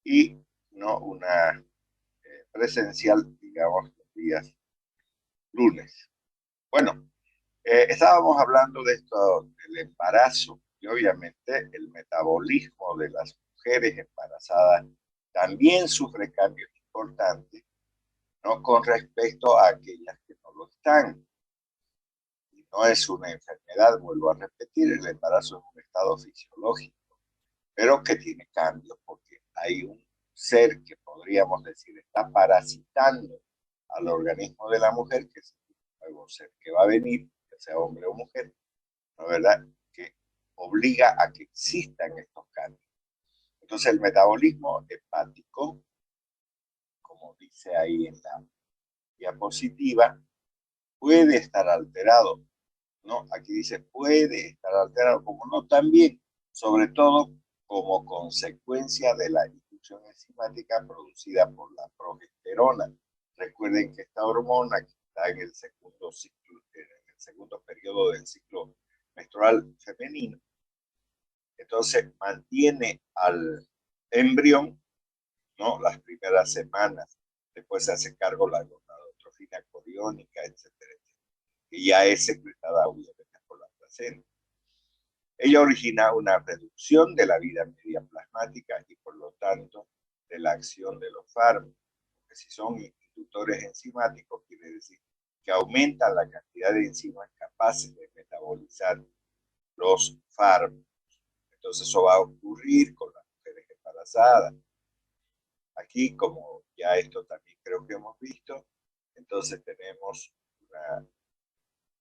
y no una presencial, digamos, los días lunes. Bueno, estábamos hablando de esto, del embarazo y obviamente el metabolismo de las mujeres embarazadas también sufre cambios importantes, ¿no? Con respecto a aquellas que no lo están. Y no es una enfermedad, vuelvo a repetir, el embarazo es un estado fisiológico, pero que tiene cambios porque hay un ser que podríamos decir está parasitando al organismo de la mujer, que es el nuevo ser que va a venir, que sea hombre o mujer, ¿no es verdad? Que obliga a que existan estos cambios. Entonces el metabolismo hepático, como dice ahí en la diapositiva, puede estar alterado, ¿no? Aquí dice puede estar alterado, como no también, sobre todo como consecuencia de la disfunción enzimática producida por la progesterona. Recuerden que esta hormona que está en el segundo ciclo, en el segundo periodo del ciclo menstrual femenino, entonces mantiene al embrión, ¿no? Las primeras semanas, después se hace cargo la gonadotrofina coriónica, etcétera, que ya es secretada obviamente por la placenta. Ella origina una reducción de la vida media plasmática y por lo tanto de la acción de los fármacos. Porque si son inductores enzimáticos, quiere decir que aumentan la cantidad de enzimas capaces de metabolizar los fármacos. Entonces eso va a ocurrir con las mujeres embarazadas. Aquí, como ya esto también creo que hemos visto, entonces tenemos una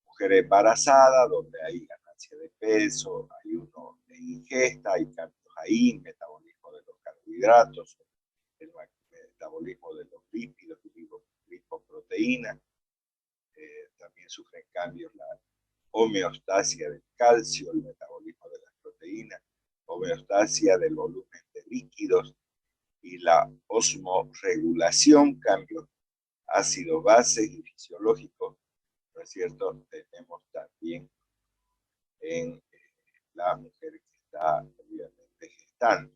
mujer embarazada donde hay ganancia de peso, hay uno de ingesta, hay cambios ahí, metabolismo de los carbohidratos, el metabolismo de los lípidos, lipoproteínas, también sufren cambios la homeostasia del calcio, el metabolismo de las proteínas, homeostasia del volumen de líquidos y la osmorregulación, cambios ácidos bases y fisiológicos, ¿no es cierto? Tenemos también en la mujer que está obviamente gestando.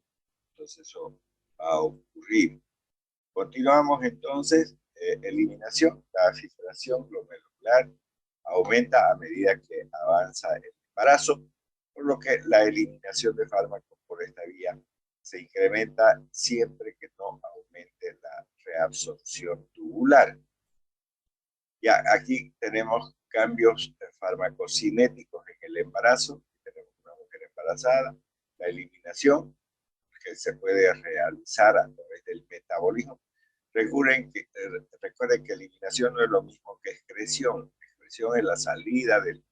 Entonces eso va a ocurrir. Continuamos entonces, eliminación, la filtración glomerular aumenta a medida que avanza el embarazo, por lo que la eliminación de fármacos por esta vía se incrementa siempre que no aumente la reabsorción tubular. Ya aquí tenemos cambios farmacocinéticos en el embarazo, tenemos una mujer embarazada, la eliminación que se puede realizar a través del metabolismo. Recuerden que eliminación no es lo mismo que excreción. Excreción es la salida del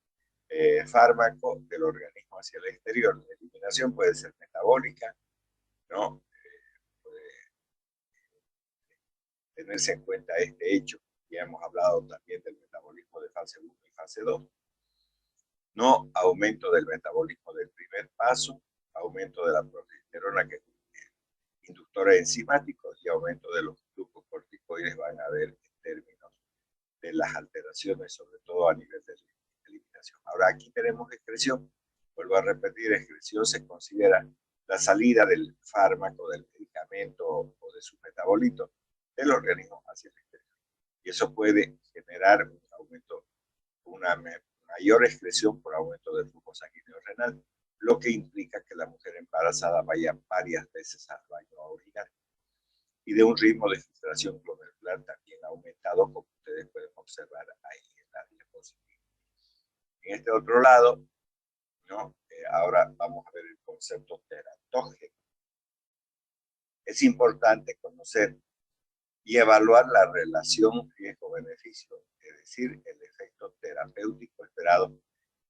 fármaco del organismo hacia el exterior. La eliminación puede ser metabólica, ¿no? Puede tenerse en cuenta este hecho. Ya hemos hablado también del metabolismo de fase 1 y fase 2. No aumento del metabolismo del primer paso, aumento de la progesterona, que es inductores enzimáticos, y aumento de los glucocorticoides van a haber en términos de las alteraciones, sobre todo a nivel de eliminación. Ahora aquí tenemos excreción. Vuelvo a repetir, excreción se considera la salida del fármaco, del medicamento o de su metabolito del organismo hacia el exterior. Y eso puede generar un aumento, una mayor excreción por aumento del flujo sanguíneo renal, lo que implica que la mujer embarazada vaya varias veces al baño a orinar. Y de un ritmo de filtración glomerular también aumentado, como ustedes pueden observar ahí en la diapositiva. En este otro lado, ¿no? Ahora vamos a ver el concepto teratógeno. Es importante conocer y evaluar la relación riesgo-beneficio, es decir, el efecto terapéutico esperado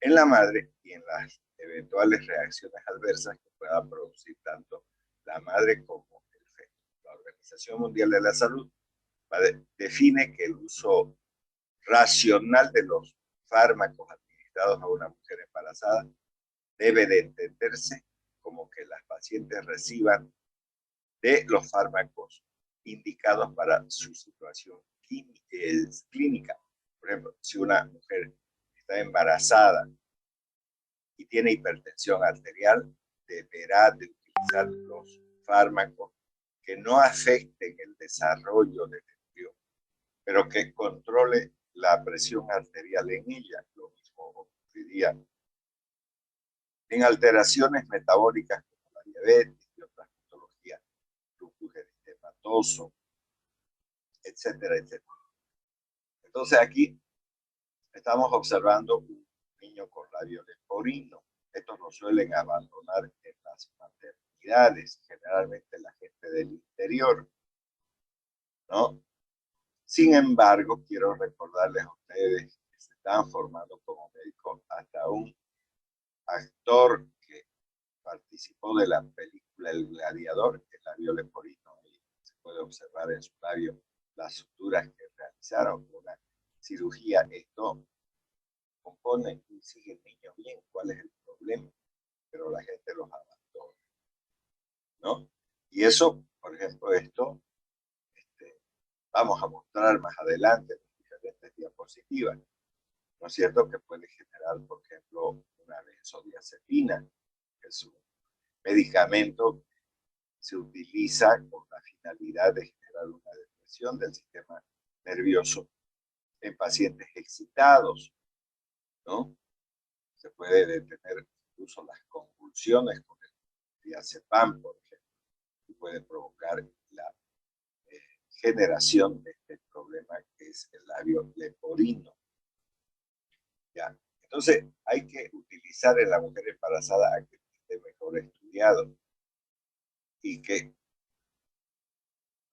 en la madre y en las eventuales reacciones adversas que pueda producir tanto la madre como el feto. La Organización Mundial de la Salud define que el uso racional de los fármacos administrados a una mujer embarazada debe de entenderse como que las pacientes reciban de los fármacos indicados para su situación clínica. Por ejemplo, si una mujer está embarazada y tiene hipertensión arterial, deberá de utilizar los fármacos que no afecten el desarrollo del embrión, pero que controle la presión arterial en ella. Lo mismo ocurriría en alteraciones metabólicas como la diabetes y otras patologías, lupus eritematoso, etcétera, etcétera. Entonces aquí estamos observando un niño con labio leporino. Estos lo suelen abandonar en las maternidades, generalmente la gente del interior, ¿no? Sin embargo, quiero recordarles a ustedes que se están formando como médicos, hasta un actor que participó de la película El Gladiador, el labio leporino, y se puede observar en su labio las suturas que realizaron con una cirugía. Esto compone y sigue el niño bien, ¿cuál es el problema? Pero la gente los abandona, ¿no? Y eso, por ejemplo, esto, vamos a mostrar más adelante en diferentes diapositivas, ¿no es cierto? Que puede generar, por ejemplo, una benzodiazepina, que es un medicamento que se utiliza con la finalidad de generar una depresión del sistema nervioso en pacientes excitados, ¿no? Se puede detener incluso las convulsiones con el diazepam, por ejemplo, y puede provocar la generación de este problema que es el labio leporino. ¿Ya? Entonces, hay que utilizar en la mujer embarazada a que esté mejor estudiado y que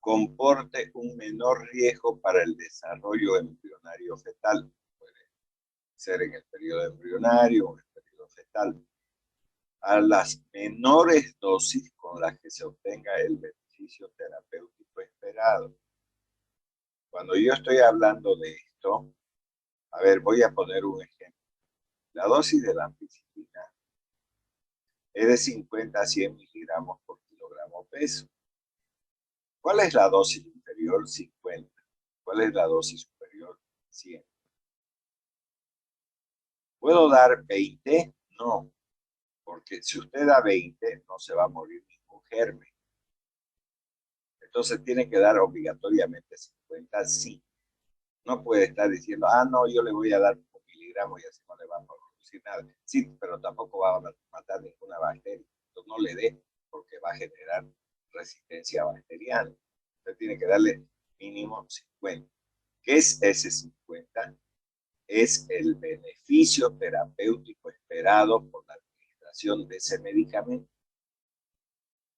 comporte un menor riesgo para el desarrollo embrionario fetal. Puede ser en el periodo embrionario o en el periodo fetal. A las menores dosis con las que se obtenga el beneficio terapéutico esperado. Cuando yo estoy hablando de esto, a ver, voy a poner un ejemplo. La dosis de la ampicilina es de 50 a 100 miligramos por kilogramo peso. ¿Cuál es la dosis inferior? 50. ¿Cuál es la dosis superior? 100. ¿Puedo dar 20? No, porque si usted da 20, no se va a morir ningún germen. Entonces tiene que dar obligatoriamente 50, sí. No puede estar diciendo, ah, no, yo le voy a dar un miligramo y así no le va a producir nada. Sí, pero tampoco va a matar ninguna bacteria. Entonces no le dé, porque va a generar resistencia bacteriana. Usted tiene que darle mínimo 50. ¿Qué es ese 50? Es el beneficio terapéutico esperado por la administración de ese medicamento.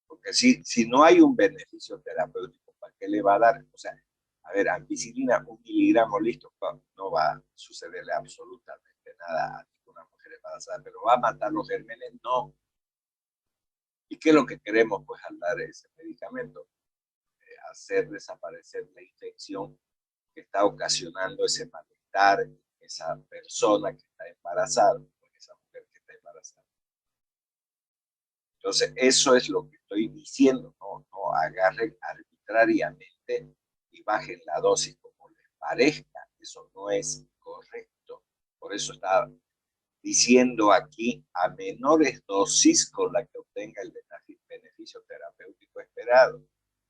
Porque si no hay un beneficio terapéutico, ¿para qué le va a dar? O sea, a ver, ampicilina, 1 miligramo, listo, no va a sucederle absolutamente nada a ninguna mujer embarazada, pero ¿va a matar los gérmenes? No. ¿Y qué es lo que queremos, pues, al dar ese medicamento? Hacer desaparecer la infección que está ocasionando ese malestar en esa persona que está embarazada, en esa mujer que está embarazada. Entonces, eso es lo que estoy diciendo, no agarren arbitrariamente y bajen la dosis como les parezca. Eso no es correcto. Por eso está diciendo aquí a menores dosis con la que obtenga el beneficio terapéutico esperado.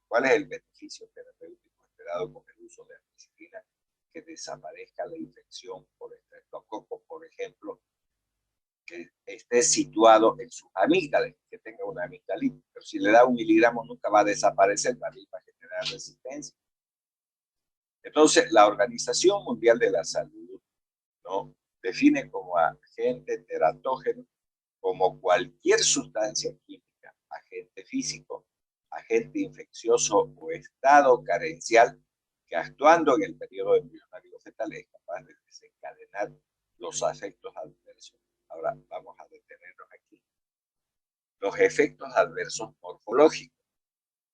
¿Cuál es el beneficio terapéutico esperado con el uso de ampicilina? Que desaparezca la infección por estreptococo, por ejemplo, que esté situado en sus amígdalas, que tenga una amigdalitis. Pero si le da 1 miligramo nunca va a desaparecer, va a generar resistencia. Entonces, la Organización Mundial de la Salud, ¿no?, define como agente teratógeno como cualquier sustancia química, agente físico, agente infeccioso o estado carencial que actuando en el periodo embrionario fetal es capaz de desencadenar los efectos adversos. Ahora vamos a detenernos aquí. Los efectos adversos morfológicos.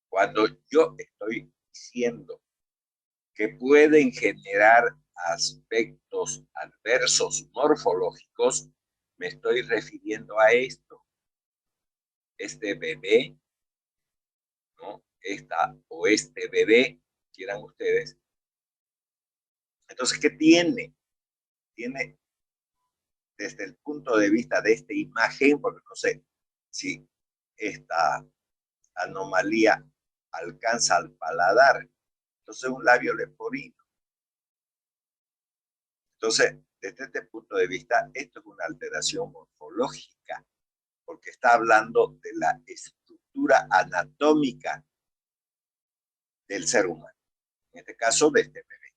Cuando yo estoy diciendo que pueden generar aspectos adversos morfológicos, me estoy refiriendo a esto. Este bebé, ¿no?, esta o este bebé, quieran ustedes. Entonces, ¿qué tiene? Tiene, desde el punto de vista de esta imagen, porque no sé si esta anomalía alcanza al paladar. Entonces un labio leporino. Entonces, desde este punto de vista, esto es una alteración morfológica, porque está hablando de la estructura anatómica del ser humano, en este caso de este bebé.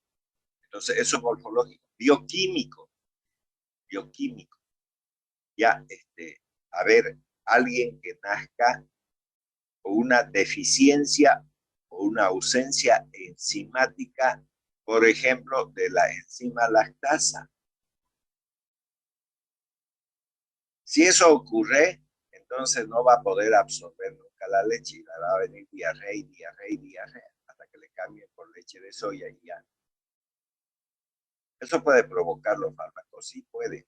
Entonces, eso es morfológico, bioquímico, bioquímico. Ya, a ver, alguien que nazca con una deficiencia o una ausencia enzimática, por ejemplo, de la enzima lactasa. Si eso ocurre, entonces no va a poder absorber nunca la leche y le va a venir diarrea y diarrea y diarrea hasta que le cambien por leche de soya y ya. Eso puede provocar los fármacos, sí puede.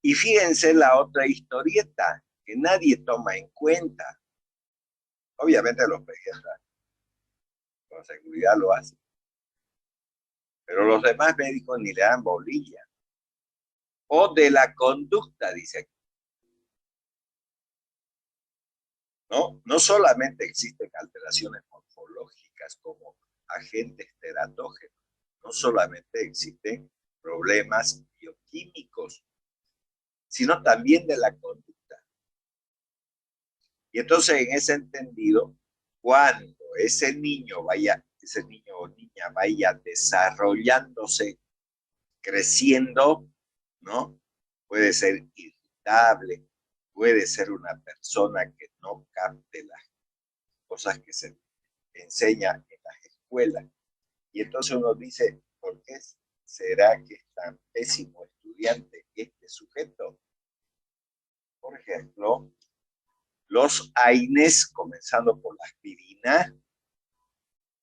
Y fíjense la otra historieta que nadie toma en cuenta. Obviamente los pediatras con seguridad lo hacen, pero los demás médicos ni le dan bolilla. O de la conducta, dice aquí. ¿No? No solamente existen alteraciones morfológicas como agentes teratógenos, no solamente existen problemas bioquímicos, sino también de la conducta. Y entonces, en ese entendido, cuando ese niño o niña vaya desarrollándose, creciendo, ¿no? Puede ser irritable, puede ser una persona que no capte las cosas que se enseña en las escuelas. Y entonces uno dice, ¿por qué será que es tan pésimo estudiante este sujeto? Por ejemplo, los AINES, comenzando por la aspirina,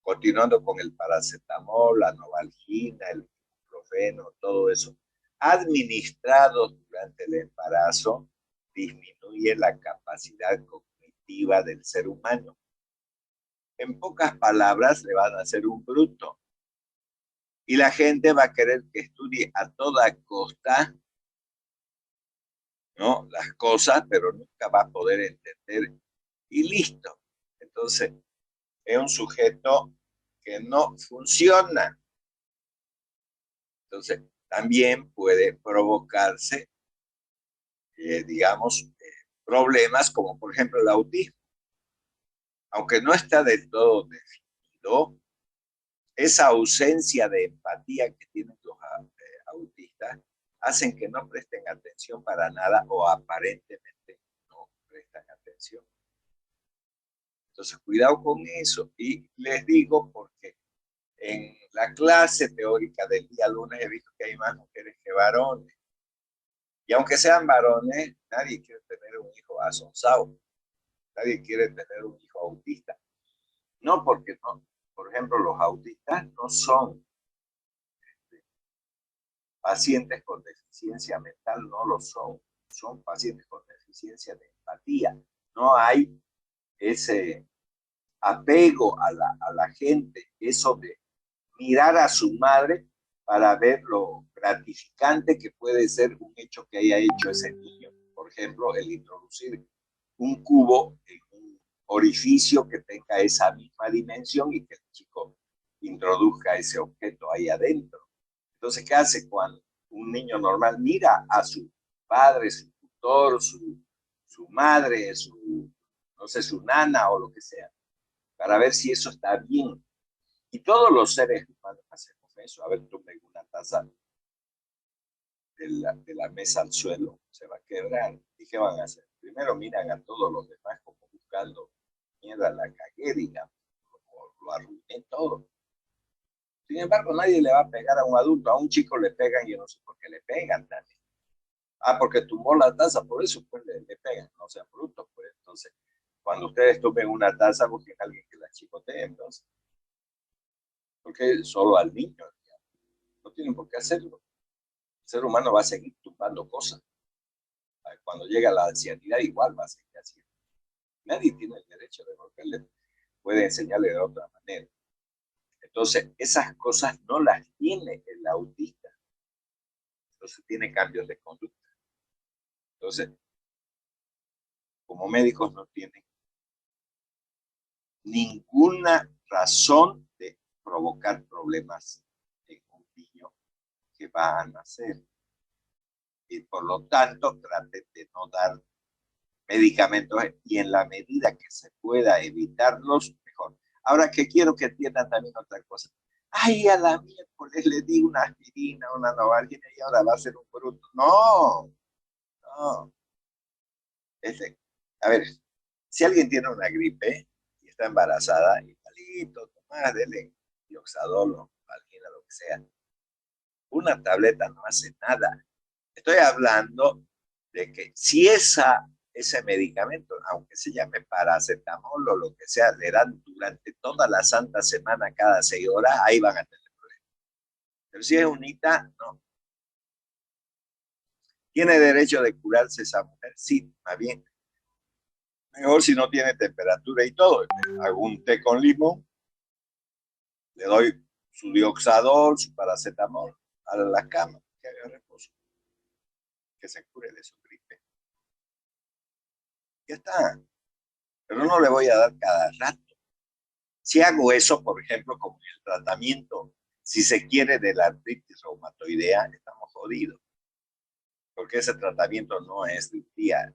continuando con el paracetamol, la novalgina, el ibuprofeno, todo eso, administrados durante el embarazo, disminuye la capacidad cognitiva del ser humano. En pocas palabras, le van a hacer un bruto. Y la gente va a querer que estudie a toda costa, ¿no? Las cosas, pero nunca va a poder entender. Y listo. Entonces, es un sujeto que no funciona. Entonces, también puede provocarse, digamos, problemas como por ejemplo el autismo. Aunque no está del todo definido, esa ausencia de empatía que tienen los autistas hacen que no presten atención para nada o aparentemente no prestan atención. Entonces, cuidado con eso. Y les digo porque en la clase teórica del día lunes he visto que hay más mujeres que varones. Y aunque sean varones, nadie quiere tener un hijo asonsado. Nadie quiere tener un hijo autista. No, porque no. Por ejemplo, los autistas no son pacientes con deficiencia mental, no lo son. Son pacientes con deficiencia de empatía. No hay ese apego a la gente, eso de mirar a su madre para ver lo gratificante que puede ser un hecho que haya hecho ese niño. Por ejemplo, el introducir un cubo en un orificio que tenga esa misma dimensión y que el chico introduzca ese objeto ahí adentro. Entonces, ¿qué hace cuando un niño normal mira a su padre, su tutor, su madre, no sé, su nana o lo que sea, para ver si eso está bien? Y todos los seres humanos hacemos eso. A ver, tomen una taza de la mesa al suelo, se va a quebrar. ¿Y qué van a hacer? Primero miran a todos los demás como buscando, mierda, la cagué, digamos, lo arruiné todo. Sin embargo, nadie le va a pegar a un adulto, a un chico le pegan, yo no sé por qué le pegan también. Ah, porque tumbó la taza, por eso pues le pegan, no sean brutos, pues. Entonces, cuando ustedes tomen una taza, busquen a alguien que la chicotee, entonces. Porque solo al niño, digamos, no tienen por qué hacerlo. El ser humano va a seguir tumbando cosas. Cuando llega la ancianidad, igual va a seguir haciendo. Nadie tiene el derecho de golpearle, puede enseñarle de otra manera. Entonces, esas cosas no las tiene el autista. Entonces, tiene cambios de conducta. Entonces, como médicos no tienen ninguna razón de provocar problemas en un niño que va a nacer. Y por lo tanto, traten de no dar medicamentos y en la medida que se pueda evitarlos, mejor. Ahora que quiero que entiendan también otra cosa. Ay, a la miércoles le di una aspirina, una novalgina y ahora va a ser un bruto. No, no. A ver, si alguien tiene una gripe y está embarazada, igualito, tomás, dele dioxadol, novalgina, lo que sea. Una tableta no hace nada. Estoy hablando de que si ese medicamento, aunque se llame paracetamol o lo que sea, le dan durante toda la santa semana, cada 6 horas, ahí van a tener problemas. Pero si es unita, no. ¿Tiene derecho de curarse esa mujer? Sí, más bien. Mejor si no tiene temperatura y todo. Hago un té con limón, le doy su dioxadol, su paracetamol, a la cama, que haga reposo, que se cure de su gripe. Ya está. Pero no le voy a dar cada rato. Si hago eso, por ejemplo, como el tratamiento, si se quiere, de la artritis reumatoidea, estamos jodidos. Porque ese tratamiento no es de un día.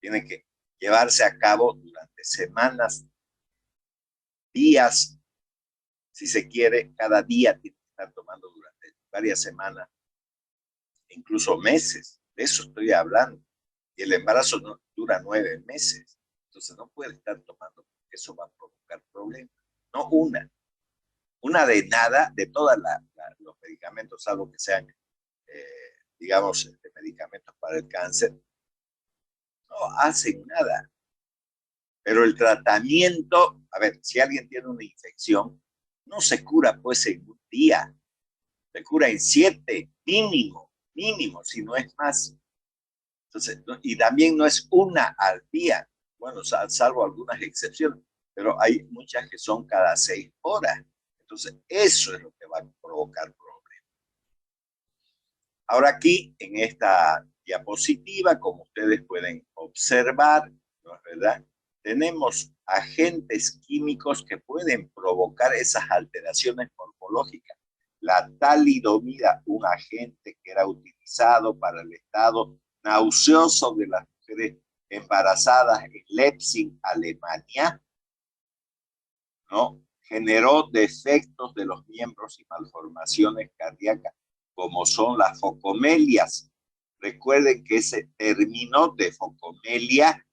Tiene que llevarse a cabo durante semanas, días, si se quiere, cada día tiene que estar tomando durante varias semanas, incluso meses. De eso estoy hablando. Y el embarazo no, dura 9 meses. Entonces no puede estar tomando porque eso va a provocar problemas. No una de nada, de todos los medicamentos, salvo que sean, digamos, medicamentos para el cáncer, no hacen nada. Pero el tratamiento, a ver, si alguien tiene una infección, no se cura pues en un día, se cura en 7, mínimo, si no es más. Entonces, y también no es una al día, bueno, salvo algunas excepciones, pero hay muchas que son cada 6 horas. Entonces, eso es lo que va a provocar problemas. Ahora aquí, en esta diapositiva, como ustedes pueden observar, ¿no es verdad? Tenemos agentes químicos que pueden provocar esas alteraciones morfológicas. La talidomida, un agente que era utilizado para el estado nauseoso de las mujeres embarazadas en Leipzig, Alemania, ¿no? Generó defectos de los miembros y malformaciones cardíacas, como son las focomelias. Recuerden que ese término de focomelia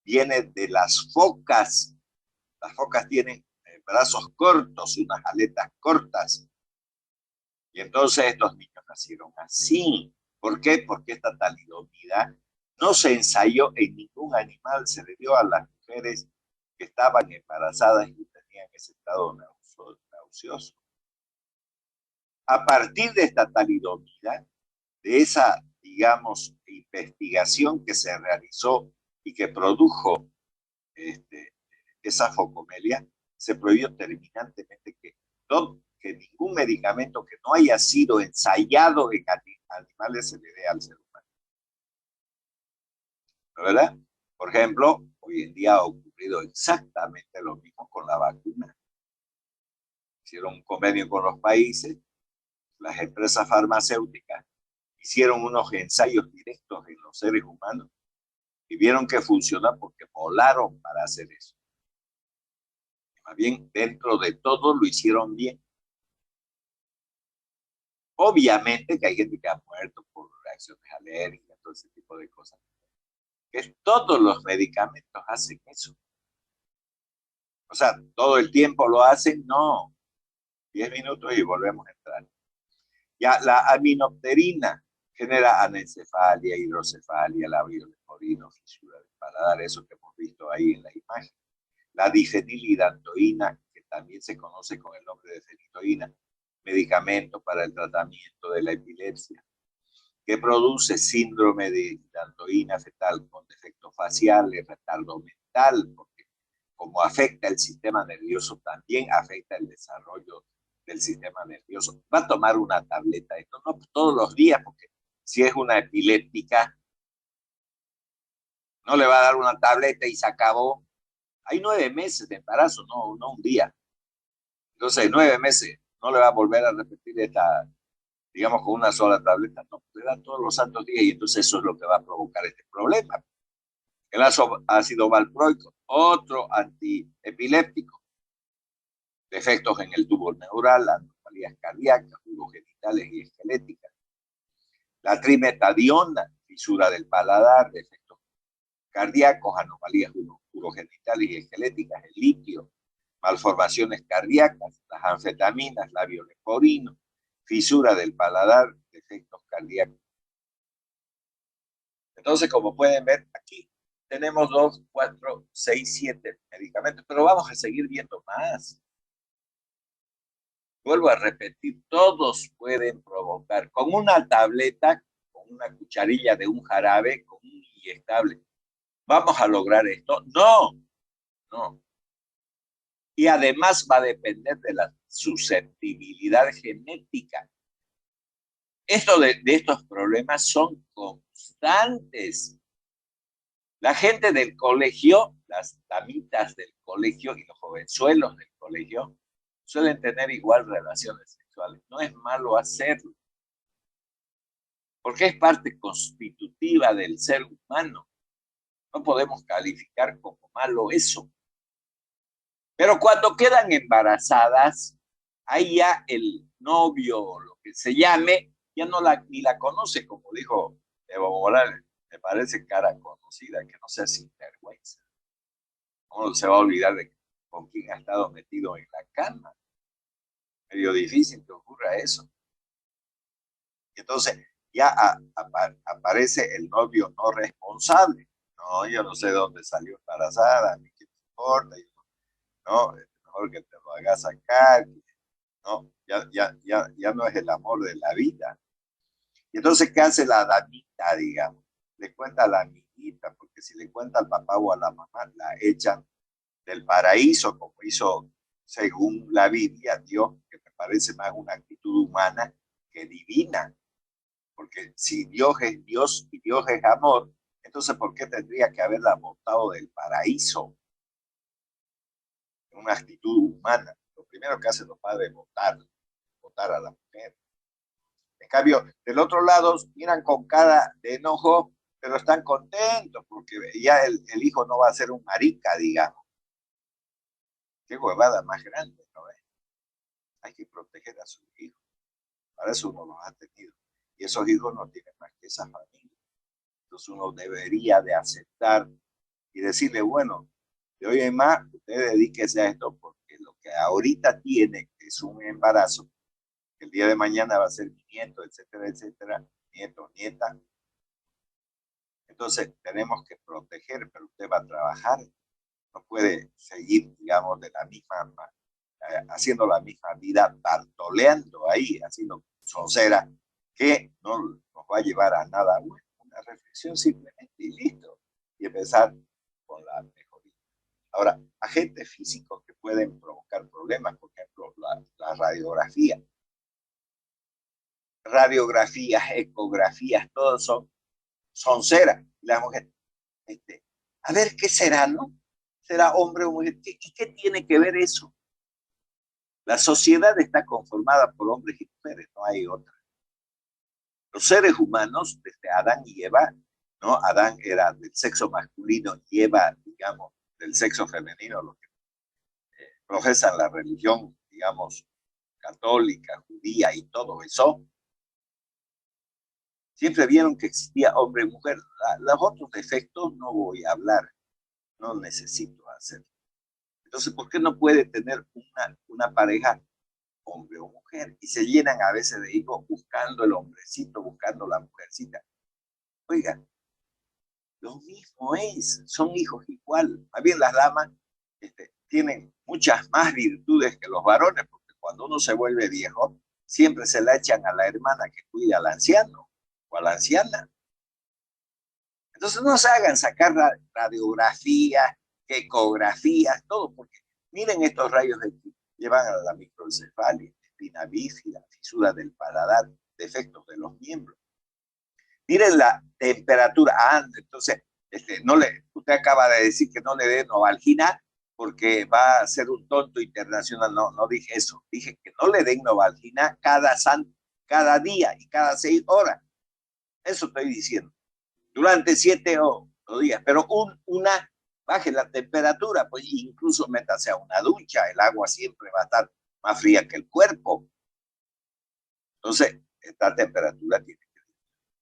viene de las focas. Las focas tienen brazos cortos, unas aletas cortas. Y entonces estos niños nacieron así. ¿Por qué? Porque esta talidomida no se ensayó en ningún animal, se le dio a las mujeres que estaban embarazadas y tenían ese estado nauseoso. A partir de esta talidomida, de esa, digamos, investigación que se realizó y que produjo esa focomelia, se prohibió terminantemente que ningún medicamento que no haya sido ensayado en animales se le dé al ser humano. ¿No, verdad? Por ejemplo, hoy en día ha ocurrido exactamente lo mismo con la vacuna. Hicieron un convenio con los países, las empresas farmacéuticas hicieron unos ensayos directos en los seres humanos y vieron que funciona porque volaron para hacer eso. Más bien, dentro de todo lo hicieron bien. Obviamente que hay gente que ha muerto por reacciones alérgicas, todo ese tipo de cosas. Que todos los medicamentos hacen eso. O sea, todo el tiempo lo hacen, no. 10 minutos y volvemos a entrar. Ya la aminopterina genera anencefalia, hidrocefalia, labio leporino, fisura del paladar, eso que hemos visto ahí en la imagen. La difenilidantoína, que también se conoce con el nombre de fenitoína, medicamento para el tratamiento de la epilepsia, que produce síndrome de hidantoína fetal con defectos faciales, retardo mental, porque como afecta el sistema nervioso, también afecta el desarrollo del sistema nervioso. Va a tomar una tableta, esto no todos los días, porque si es una epiléptica, no le va a dar una tableta y se acabó. Hay 9 meses de embarazo, no un día. Entonces, 9 meses no le va a volver a repetir esta, digamos, con una sola tableta. No, le da todos los santos días y entonces eso es lo que va a provocar este problema. El ácido valproico, otro antiepiléptico, defectos en el tubo neural, anomalías cardíacas, urogenitales y esqueléticas. La trimetadiona, fisura del paladar, defectos cardíacos, anomalías urogenitales y esqueléticas, el litio, malformaciones cardíacas, las anfetaminas, labio leporino, fisura del paladar, defectos cardíacos. Entonces, como pueden ver, aquí tenemos 2, 4, 6, 7 medicamentos, pero vamos a seguir viendo más. Vuelvo a repetir, todos pueden provocar, con una tableta, con una cucharilla de un jarabe, con un inyectable, ¿vamos a lograr esto? No. Y además va a depender de la susceptibilidad genética. Esto de estos problemas son constantes. La gente del colegio, las damitas del colegio y los jovenzuelos del colegio suelen tener igual relaciones sexuales. No es malo hacerlo, porque es parte constitutiva del ser humano. No podemos calificar como malo eso. Pero cuando quedan embarazadas, ahí ya el novio o lo que se llame, ya no ni la conoce, como dijo Evo Morales. Me parece cara conocida, que no sea sinvergüenza. ¿Cómo se va a olvidar de con quien ha estado metido en la cama? Medio difícil que ocurra eso. Y entonces ya aparece el novio no responsable. No, yo no sé dónde salió embarazada, ni qué te importa. No, es mejor que te lo hagas sacar. No, ya no es el amor de la vida. Y entonces, ¿qué hace la damita, digamos? Le cuenta a la amiguita, porque si le cuenta al papá o a la mamá, la echan del paraíso, como hizo, según la Biblia, Dios, que me parece más una actitud humana que divina. Porque si Dios es Dios y Dios es amor, entonces ¿por qué tendría que haberla botado del paraíso? Una actitud humana. Lo primero que hacen los padres es votar a la mujer. En cambio, del otro lado, miran con cara de enojo, pero están contentos porque ya el hijo no va a ser un marica, digamos. Qué huevada más grande, ¿no es? Hay que proteger a sus hijos. Para eso uno los ha tenido. Y esos hijos no tienen más que esa familia. Entonces uno debería de aceptar y decirle, bueno, de hoy en más, usted dedíquese a esto porque lo que ahorita tiene es un embarazo, que el día de mañana va a ser mi nieto, etcétera, etcétera, nieto, nieta. Entonces tenemos que proteger, pero usted va a trabajar, no puede seguir, digamos, de la misma, haciendo la misma vida, bartoleando ahí, haciendo soncera, que no nos va a llevar a nada bueno. Una reflexión simplemente y listo. Y empezar con la mejoría. Ahora, agentes físicos que pueden provocar problemas, por ejemplo, la radiografía. Radiografías, ecografías, todos son cera. Y la mujer, a ver, ¿qué será, no? ¿Será hombre o mujer? ¿Qué tiene que ver eso? La sociedad está conformada por hombres y mujeres, no hay otra. Los seres humanos, desde Adán y Eva, ¿no? Adán era del sexo masculino y Eva, digamos, del sexo femenino, los que profesan la religión, digamos, católica, judía y todo eso, siempre vieron que existía hombre y mujer. Los otros defectos no voy a hablar, no necesito hacerlo. Entonces, ¿por qué no puede tener una pareja hombre o mujer? Y se llenan a veces de hijos buscando el hombrecito, buscando la mujercita. Oiga, lo mismo es, son hijos igual. Más bien las damas tienen muchas más virtudes que los varones, porque cuando uno se vuelve viejo, siempre se la echan a la hermana que cuida al anciano o a la anciana. Entonces no se hagan sacar radiografías, ecografías, todo, porque miren estos rayos que llevan a la microencefalia, espina bífida, fisura del paladar, defectos de los miembros. Miren la temperatura. Entonces, usted acaba de decir que no le dé Novalgina, porque va a ser un tonto internacional. No, no dije eso. Dije que no le den Novalgina cada día y cada 6 horas. Eso estoy diciendo. Durante 7 días. Pero baje la temperatura, pues incluso métase a una ducha. El agua siempre va a estar más fría que el cuerpo. Entonces, esta temperatura tiene que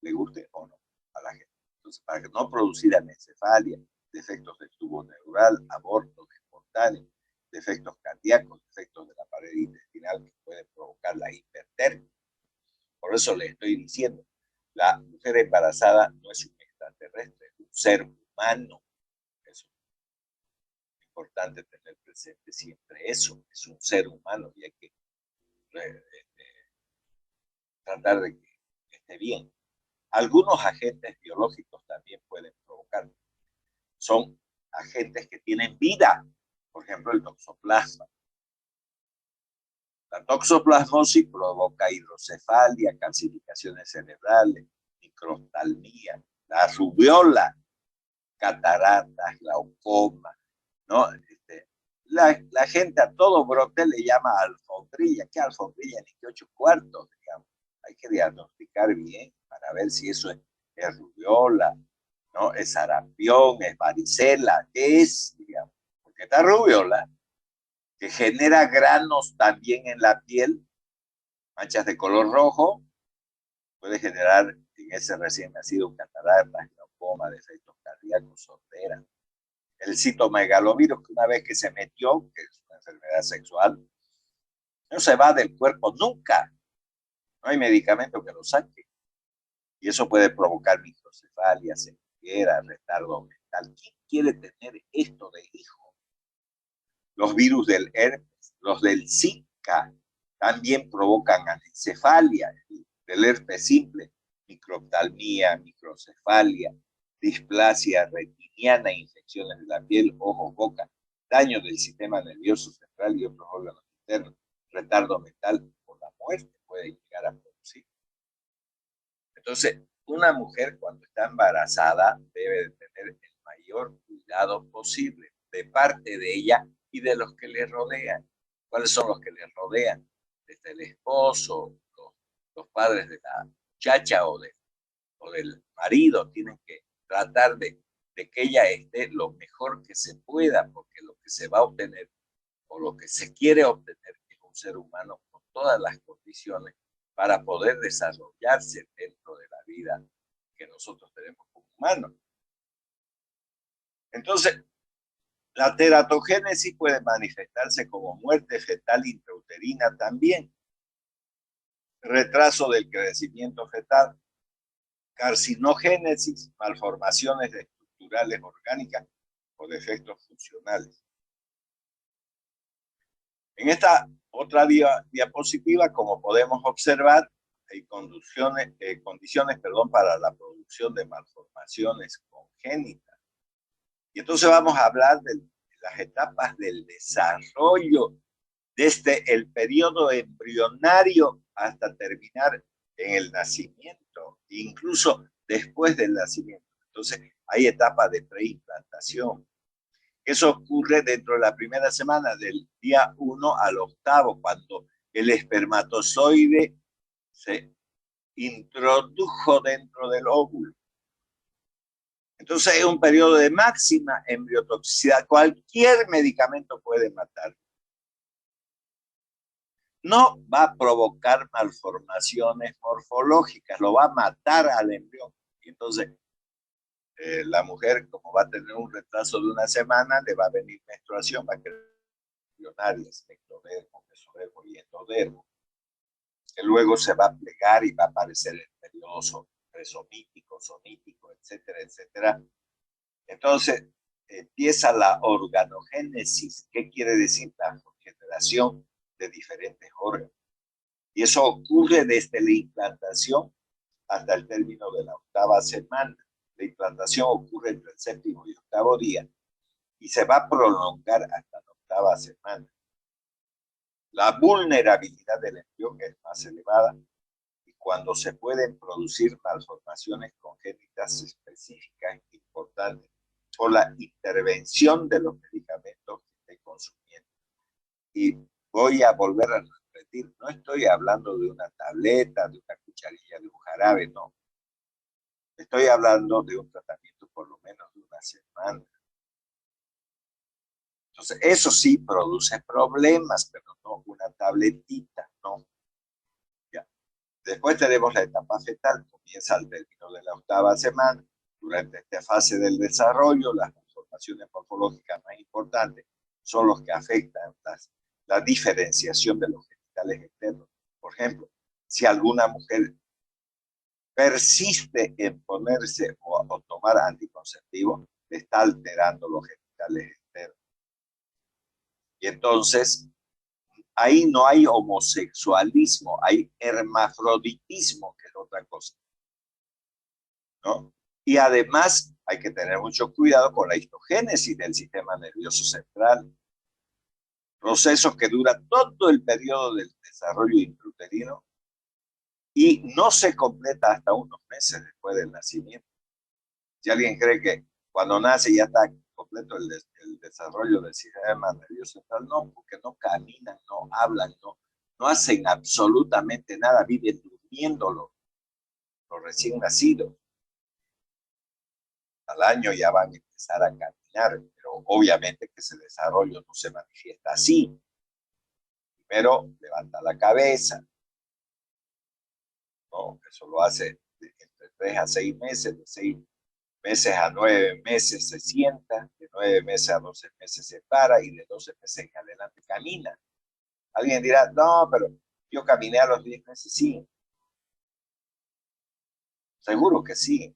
le guste o no a la gente. Entonces, para que no producir anencefalia, defectos del tubo neural, abortos espontáneos, defectos cardíacos, defectos de la pared intestinal que pueden provocar la hipertermia. Por eso le estoy diciendo, la mujer embarazada no es un extraterrestre, es un ser humano. Eso es importante tener presente siempre eso, es un ser humano y hay que tratar de que esté bien. Algunos agentes biológicos también pueden provocar. Son agentes que tienen vida, por ejemplo el toxoplasma. La toxoplasmosis provoca hidrocefalia, calcificaciones cerebrales, microftalmía, la rubiola, cataratas, glaucoma, ¿no? La gente a todo brote le llama alfombrilla. ¿Qué alfombrilla? Ni que 8 cuartos, digamos. Hay que diagnosticar bien para ver si eso es rubiola, ¿no? Es sarampión, es varicela, ¿qué es? Digamos. Porque esta rubiola, que genera granos también en la piel, manchas de color rojo, puede generar en ese recién nacido cataratas, glaucoma, defectos cardíacos, sordera. El citomegalovirus, que una vez que se metió, que es una enfermedad sexual, no se va del cuerpo nunca. No hay medicamento que lo saque. Y eso puede provocar microcefalia, ceguera, retardo mental. ¿Quién quiere tener esto de hijo? Los virus del herpes, los del Zika, también provocan anencefalia, del herpes simple, microftalmía, microcefalia, displasia retiniana, infecciones de la piel, ojos, boca, daño del sistema nervioso central y otros órganos internos, retardo mental o la muerte puede llegar a producir. Entonces, una mujer cuando está embarazada debe de tener el mayor cuidado posible de parte de ella y de los que le rodean. ¿Cuáles son los que le rodean? Desde el esposo, los padres de la muchacha o del marido tienen que tratar de que ella esté lo mejor que se pueda, porque lo que se va a obtener o lo que se quiere obtener es un ser humano con todas las condiciones para poder desarrollarse dentro de la vida que nosotros tenemos como humanos. Entonces, la teratogénesis puede manifestarse como muerte fetal intrauterina también, retraso del crecimiento fetal, carcinogénesis, malformaciones estructurales orgánicas o defectos funcionales. En esta otra diapositiva, como podemos observar, hay condiciones para la producción de malformaciones congénitas. Y entonces vamos a hablar de las etapas del desarrollo desde el periodo embrionario hasta terminar en el nacimiento, incluso después del nacimiento. Entonces, hay etapas de preimplantación. Eso ocurre dentro de la primera semana, del día 1 al 8, cuando el espermatozoide se introdujo dentro del óvulo. Entonces es un periodo de máxima embriotoxicidad. Cualquier medicamento puede matar. No va a provocar malformaciones morfológicas, lo va a matar al embrión. Y entonces la mujer, como va a tener un retraso de una semana, le va a venir menstruación, va a querer embrionarias, ectodermo, mesodermo y endodermo, que luego se va a plegar y va a aparecer el periodo presomítico, somítico, etcétera, etcétera. Entonces empieza la organogénesis. ¿Qué quiere decir? La generación de diferentes órganos. Y eso ocurre desde la implantación hasta el término de la 8ª semana. La implantación ocurre entre el 7º y 8º día y se va a prolongar hasta la 8ª semana. La vulnerabilidad del embrión es más elevada y cuando se pueden producir malformaciones congénitas específicas importantes por la intervención de los medicamentos que consumiendo. Y voy a volver a repetir, no estoy hablando de una tableta, de una cucharilla, de un jarabe, no. Estoy hablando de un tratamiento por lo menos de una semana. Entonces, eso sí produce problemas, pero no una tabletita, no. Ya. Después tenemos la etapa fetal, comienza al término de la 8ª semana. Durante esta fase del desarrollo, las transformaciones morfológicas más importantes son los que afectan la diferenciación de los genitales externos. Por ejemplo, si alguna mujer persiste en ponerse o tomar anticonceptivos, le está alterando los genitales externos. Y entonces, ahí no hay homosexualismo, hay hermafroditismo, que es otra cosa, ¿no? Y además hay que tener mucho cuidado con la histogénesis del sistema nervioso central, procesos que duran todo el periodo del desarrollo intrauterino y no se completa hasta unos meses después del nacimiento. Si alguien cree que cuando nace ya está completo el desarrollo del sistema nervioso central, no, porque no caminan, no hablan, no hacen absolutamente nada, viven durmiendo los recién nacidos. Al año ya van a empezar a caminar, pero obviamente que ese desarrollo no se manifiesta así. Primero levanta la cabeza, ¿no? Eso lo hace entre 3 a 6 meses, de 6 meses a 9 meses se sienta, de 9 meses a 12 meses se para y de 12 meses en adelante camina. Alguien dirá, no, pero yo caminé a los 10 meses, sí. Seguro que sí.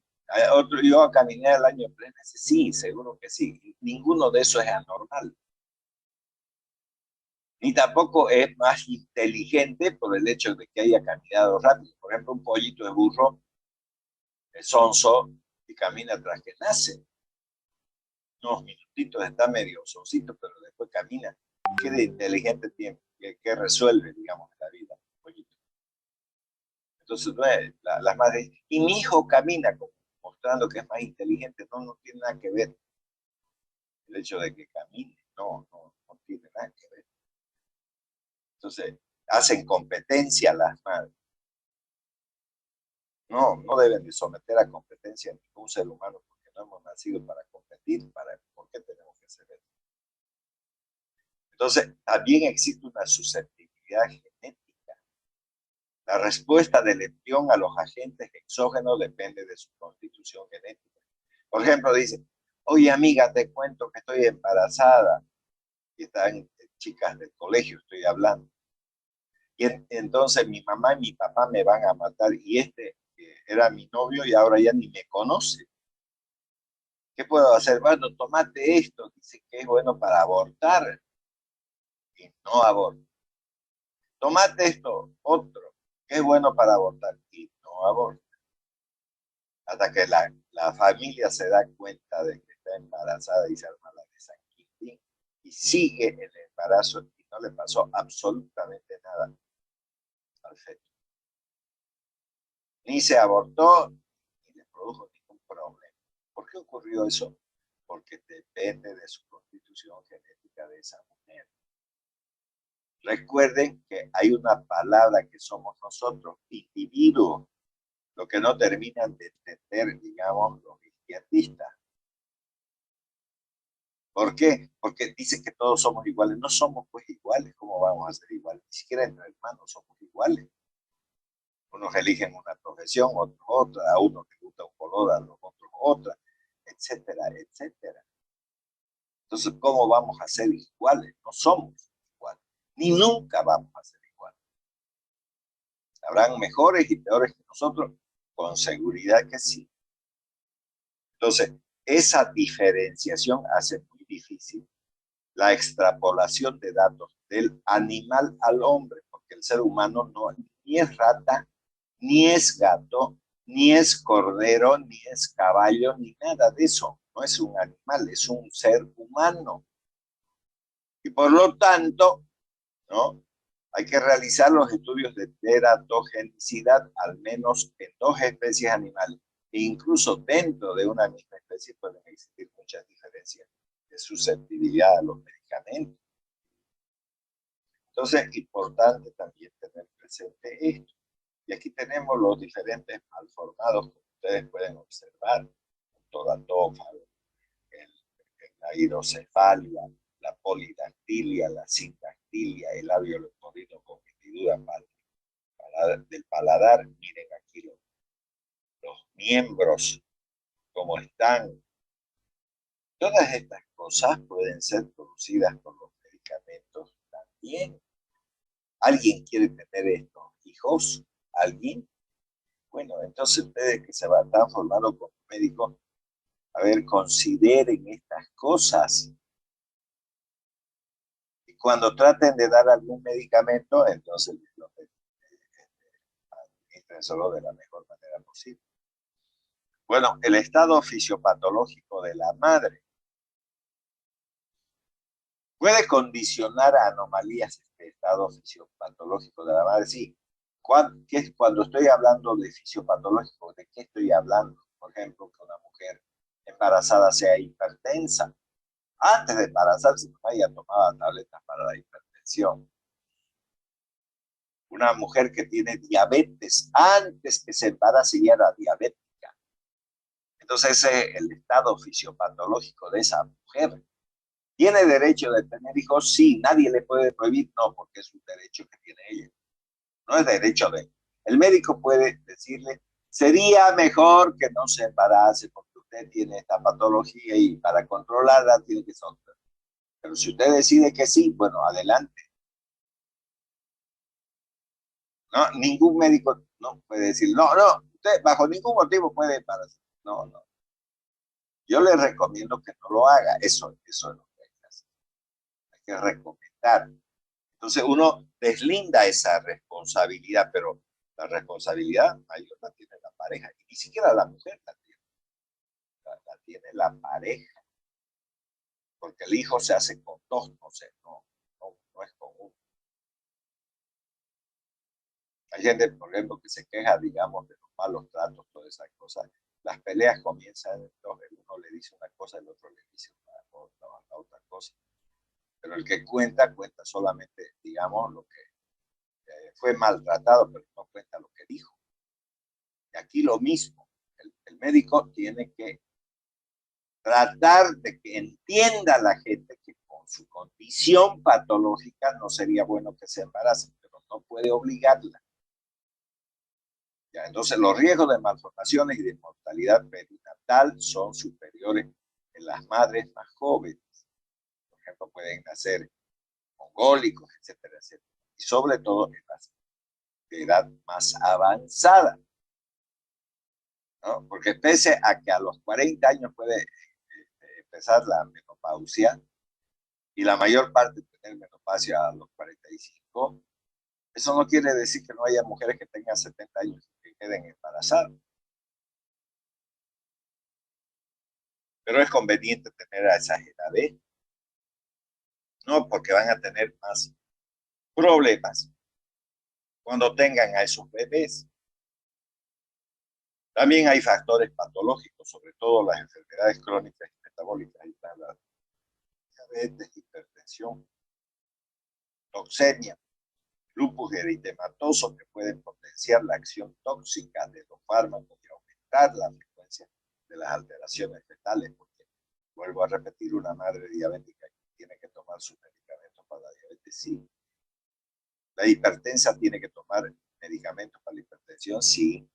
Yo caminé al año 3 meses, sí, seguro que sí. Ninguno de esos es anormal. Ni tampoco es más inteligente por el hecho de que haya caminado rápido. Por ejemplo, un pollito de burro es sonso y camina tras que nace. Unos minutitos está medio soncito, pero después camina. ¿Qué de inteligente tiene? ¿Qué resuelve, digamos, en la vida? El pollito. Entonces, no es, las madres, y mi hijo camina, como mostrando que es más inteligente, no tiene nada que ver. El hecho de que camine, no tiene nada que ver. Entonces, hacen competencia las madres. No deben de someter a competencia a ningún ser humano, porque no hemos nacido para competir, ¿por qué tenemos que hacer eso? Entonces, también existe una susceptibilidad genética. La respuesta del embrión a los agentes exógenos depende de su constitución genética. Por ejemplo, dice, oye amiga, te cuento que estoy embarazada. Y están chicas del colegio, estoy hablando. Y entonces mi mamá y mi papá me van a matar y era mi novio y ahora ya ni me conoce. ¿Qué puedo hacer? Bueno, tomate esto, dice que es bueno para abortar y no aborto. Tomate esto, otro, que es bueno para abortar y no aborto. Hasta que la familia se da cuenta de que está embarazada y se arma la de San Quintín y sigue el embarazo y no le pasó absolutamente nada al feto. Ni se abortó, ni le produjo ningún problema. ¿Por qué ocurrió eso? Porque depende de su constitución genética de esa mujer. Recuerden que hay una palabra que somos nosotros, individuos, lo que no terminan de entender, digamos, los izquierdistas. ¿Por qué? Porque dicen que todos somos iguales. No somos pues iguales. ¿Cómo vamos a ser iguales? Ni siquiera entre hermanos somos iguales. Unos eligen una profesión, otros otra, a unos les gusta un color, a los otros otra, etcétera, etcétera. Entonces, ¿cómo vamos a ser iguales? No somos iguales, ni nunca vamos a ser iguales. Habrán mejores y peores que nosotros, con seguridad que sí. Entonces, esa diferenciación hace muy difícil la extrapolación de datos del animal al hombre, porque el ser humano no ni es rata, ni es gato, ni es cordero, ni es caballo, ni nada de eso. No es un animal, es un ser humano. Y por lo tanto, ¿no? Hay que realizar los estudios de teratogenicidad, al menos en 2 especies animales. E incluso dentro de una misma especie pueden existir muchas diferencias de susceptibilidad a los medicamentos. Entonces, importante también tener presente esto. Y aquí tenemos los diferentes malformados que ustedes pueden observar: el todatófago, la hidrocefalia, la polidactilia, la sindactilia, el labio leporino con hendidura del paladar. Miren aquí los miembros, cómo están. Todas estas cosas pueden ser producidas por los medicamentos también. ¿Alguien quiere tener estos hijos? ¿Alguien? Bueno, entonces ustedes que se están formando como médicos, a ver, consideren estas cosas. Y cuando traten de dar algún medicamento, entonces lo administren solo de la mejor manera posible. Bueno, el estado fisiopatológico de la madre puede condicionar a anomalías este estado fisiopatológico de la madre. Sí. Cuando estoy hablando de fisiopatológico, ¿de qué estoy hablando? Por ejemplo, que una mujer embarazada sea hipertensa. Antes de embarazarse, ella tomaba tabletas para la hipertensión. Una mujer que tiene diabetes, antes que se embarace ya era diabética. Entonces, el estado fisiopatológico de esa mujer. ¿Tiene derecho de tener hijos? Sí. ¿Nadie le puede prohibir? No, porque es un derecho que tiene ella. No es derecho de él. El médico puede decirle, sería mejor que no se embarace porque usted tiene esta patología y para controlarla tiene que ser. Pero si usted decide que sí, bueno, adelante. No, ningún médico no puede decir, no, usted bajo ningún motivo puede embarazar. No. Yo le recomiendo que no lo haga. Eso es lo que hay que hacer. Hay que recomendar. Entonces uno deslinda esa responsabilidad, pero la responsabilidad mayor la tiene la pareja, y ni siquiera la mujer la tiene la pareja, porque el hijo se hace con dos, no es con uno. Hay gente, por ejemplo, que se queja, digamos, de los malos tratos, todas esas cosas. Las peleas comienzan, entonces uno le dice una cosa, el otro le dice la otra cosa. Pero el que cuenta solamente, digamos, lo que fue maltratado, pero no cuenta lo que dijo. Y aquí lo mismo, el médico tiene que tratar de que entienda la gente que con su condición patológica no sería bueno que se embaracen, pero no puede obligarla. ¿Ya? Entonces, los riesgos de malformaciones y de mortalidad perinatal son superiores en las madres más jóvenes. Por ejemplo, pueden nacer mongólicos, etcétera, etcétera. Y sobre todo en las de edad más avanzada, ¿no? Porque pese a que a los 40 años puede empezar la menopausia, y la mayor parte tener menopausia a los 45, eso no quiere decir que no haya mujeres que tengan 70 años y que queden embarazadas. Pero es conveniente tener a esas edades, no porque van a tener más problemas cuando tengan a esos bebés. También hay factores patológicos, sobre todo las enfermedades crónicas y metabólicas, y la diabetes, hipertensión, toxemia, lupus eritematoso, que pueden potenciar la acción tóxica de los fármacos y aumentar la frecuencia de las alteraciones fetales, porque vuelvo a repetir, una madre diabética tiene que tomar sus medicamentos para la diabetes, sí. La hipertensa tiene que tomar medicamentos para la hipertensión, sí.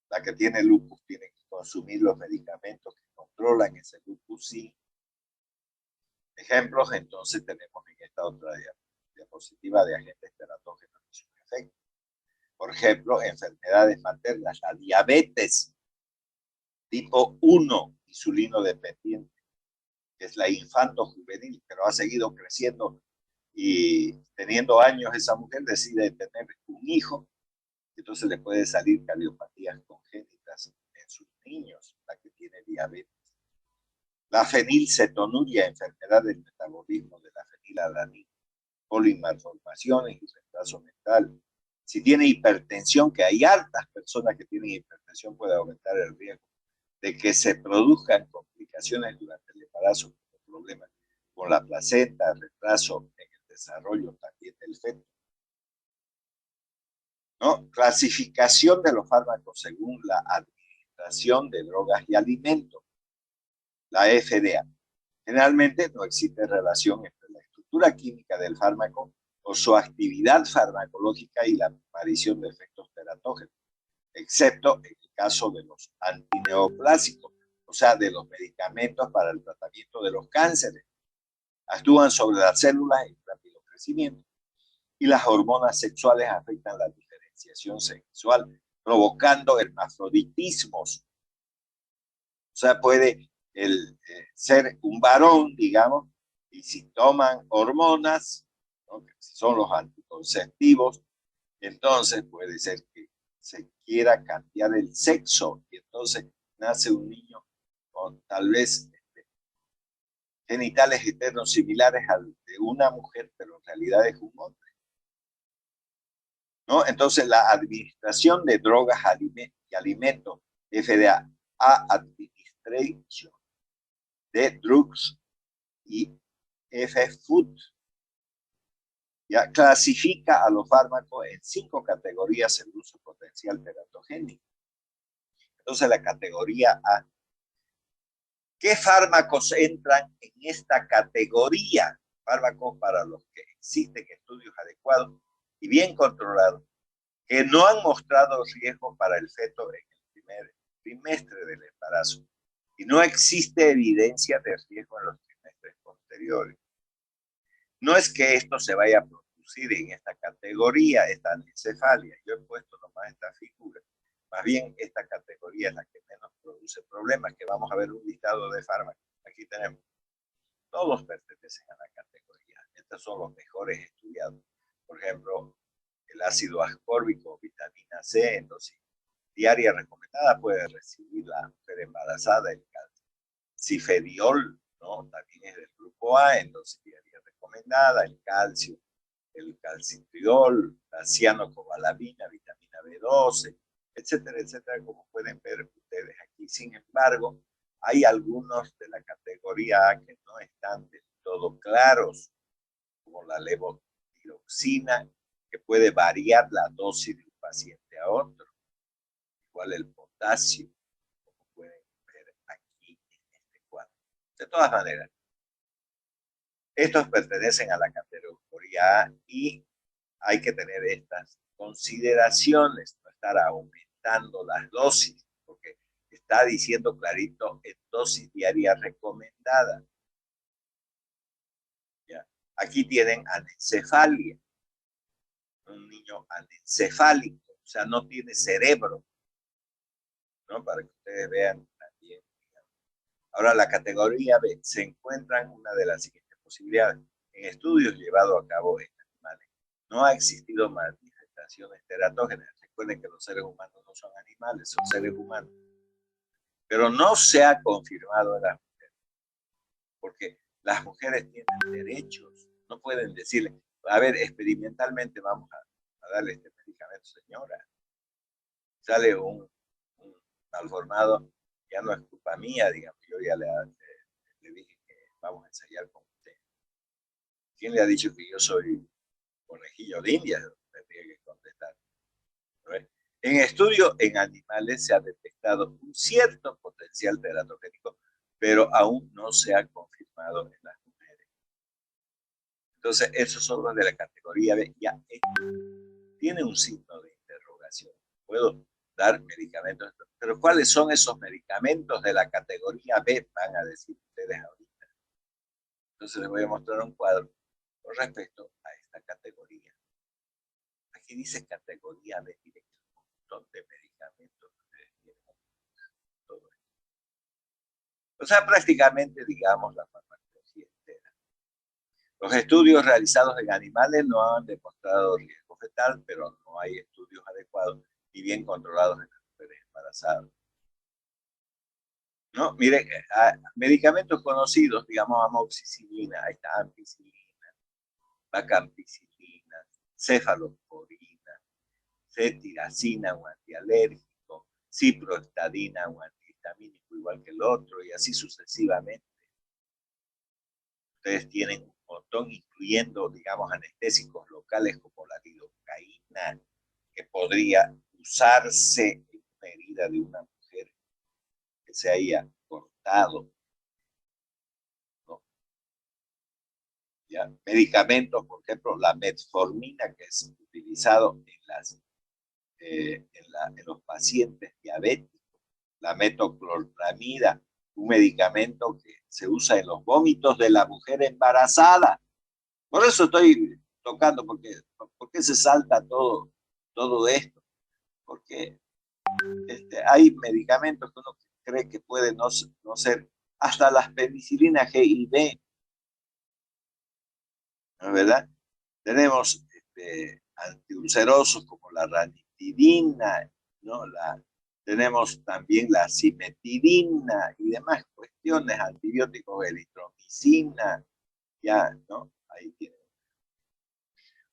La que tiene lupus tiene que consumir los medicamentos que controlan ese lupus, sí. Ejemplos, entonces, tenemos en esta otra diapositiva de agentes teratógenos y sus efectos. Por ejemplo, enfermedades maternas, la diabetes tipo 1, insulino dependiente, que es la infanto-juvenil, pero ha seguido creciendo y teniendo años esa mujer decide tener un hijo, entonces le puede salir cardiopatías congénitas en sus niños, la que tiene diabetes. La fenilcetonuria, enfermedad del metabolismo de la fenilalanina, polimalformaciones y retraso mental. Si tiene hipertensión, que hay hartas personas que tienen hipertensión, puede aumentar el riesgo de que se produzcan complicaciones durante el embarazo, como problemas con la placenta, retraso en el desarrollo también del feto. ¿No? Clasificación de los fármacos según la Administración de Drogas y Alimentos, la FDA. Generalmente no existe relación entre la estructura química del fármaco o su actividad farmacológica y la aparición de efectos teratógenos, excepto en el caso de los antineoplásicos, o sea, de los medicamentos para el tratamiento de los cánceres. Actúan sobre las células en rápido crecimiento y las hormonas sexuales afectan la diferenciación sexual, provocando hermafroditismos. O sea, puede ser un varón, digamos, y si toman hormonas, ¿no?, que son los anticonceptivos, entonces puede ser que se quiera cambiar el sexo y entonces nace un niño con tal vez genitales externos similares al de una mujer, pero en realidad es un hombre, ¿no? Entonces la Administración de Drogas y Alimentos, FDA, Administration de Drugs y F-Food, ya clasifica a los fármacos en 5 categorías según su potencial teratogénico. Entonces la categoría A. ¿Qué fármacos entran en esta categoría? Fármacos para los que existen estudios adecuados y bien controlados, que no han mostrado riesgo para el feto en el primer trimestre del embarazo. Y no existe evidencia de riesgo en los trimestres posteriores. No es que esto se vaya a producir en esta categoría, esta anencefalia. Yo he puesto nomás esta figura. Más bien, esta categoría es la que menos produce problemas, que vamos a ver un listado de fármacos. Aquí tenemos. Todos pertenecen a la categoría. Estos son los mejores estudiados. Por ejemplo, el ácido ascórbico, vitamina C, en dosis diaria recomendada puede recibir la mujer embarazada, el calcifediol, ¿no? También es del grupo A, en dosis diaria recomendada, el calcio, el calcitriol, la cianocobalamina, vitamina B12, etcétera, etcétera, como pueden ver ustedes aquí. Sin embargo, hay algunos de la categoría A que no están del todo claros, como la levotiroxina, que puede variar la dosis de un paciente a otro. Igual el potasio, como pueden ver aquí en este cuadro. De todas maneras, estos pertenecen a la categoría A y hay que tener estas consideraciones, no estar aumentando las dosis, porque está diciendo clarito en dosis diaria recomendada. ¿Ya? Aquí tienen anencefalia, un niño anencefálico, o sea, no tiene cerebro, ¿no? Para que ustedes vean también. Ahora, la categoría B se encuentran una de las siguientes posibilidades. En estudios llevados a cabo en animales, no ha existido manifestaciones teratógenas. Recuerden que los seres humanos no son animales, son seres humanos. Pero no se ha confirmado en las mujeres, porque las mujeres tienen derechos. No pueden decirle, a ver, experimentalmente vamos a darle este medicamento, señora. Sale un malformado, ya no es culpa mía, digamos, yo ya le dije que vamos a ensayar con usted. ¿Quién le ha dicho que yo soy conejillo de India? Tendría que contestar. ¿No? En estudios en animales se ha detectado un cierto potencial teratogénico, pero aún no se ha confirmado en las mujeres. Entonces, esos son los de la categoría B. Ya tiene un signo de interrogación. Puedo dar medicamentos, pero ¿cuáles son esos medicamentos de la categoría B? Van a decir ustedes ahorita. Entonces les voy a mostrar un cuadro con respecto a esta categoría. Aquí dice categoría B, miren un montón de medicamentos. Todo esto. O sea, prácticamente, digamos, la farmacología entera. Los estudios realizados en animales no han demostrado riesgo fetal, pero no hay estudios adecuados y bien controlados en las mujeres embarazadas. ¿No? Miren, medicamentos conocidos, digamos, amoxicilina, ahí está, ampicilina, vacampicilina, cefalosporina, cetiracina, un antialérgico, ciprostadina, un antihistamínico igual que el otro, y así sucesivamente. Ustedes tienen un montón, incluyendo, digamos, anestésicos locales como la lidocaína, que podría usarse en una herida de una mujer que se haya cortado, ¿no? ¿Ya? Medicamentos, por ejemplo, la metformina, que es utilizado en los pacientes diabéticos, la metoclopramida, un medicamento que se usa en los vómitos de la mujer embarazada. Por eso estoy tocando, ¿por qué se salta todo esto? Porque hay medicamentos que uno cree que pueden no ser, hasta las penicilinas G y B, ¿no es verdad? Tenemos antiulcerosos como la ranitidina, ¿no? Tenemos también la cimetidina y demás cuestiones, antibióticos, eritromicina, ya, ¿no? Ahí tienen.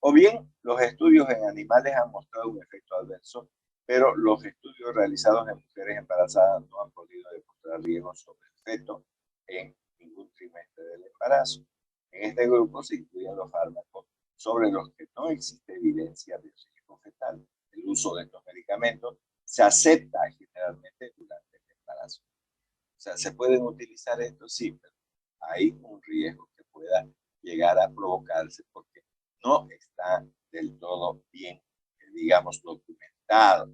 O bien, los estudios en animales han mostrado un efecto adverso, pero los estudios realizados en mujeres embarazadas no han podido demostrar riesgos sobre el feto en ningún trimestre del embarazo. En este grupo se incluyen los fármacos sobre los que no existe evidencia de riesgo fetal. El uso de estos medicamentos se acepta generalmente durante el embarazo. O sea, ¿se pueden utilizar estos? Sí, pero hay un riesgo que pueda llegar a provocarse porque no está del todo bien, digamos, documentado.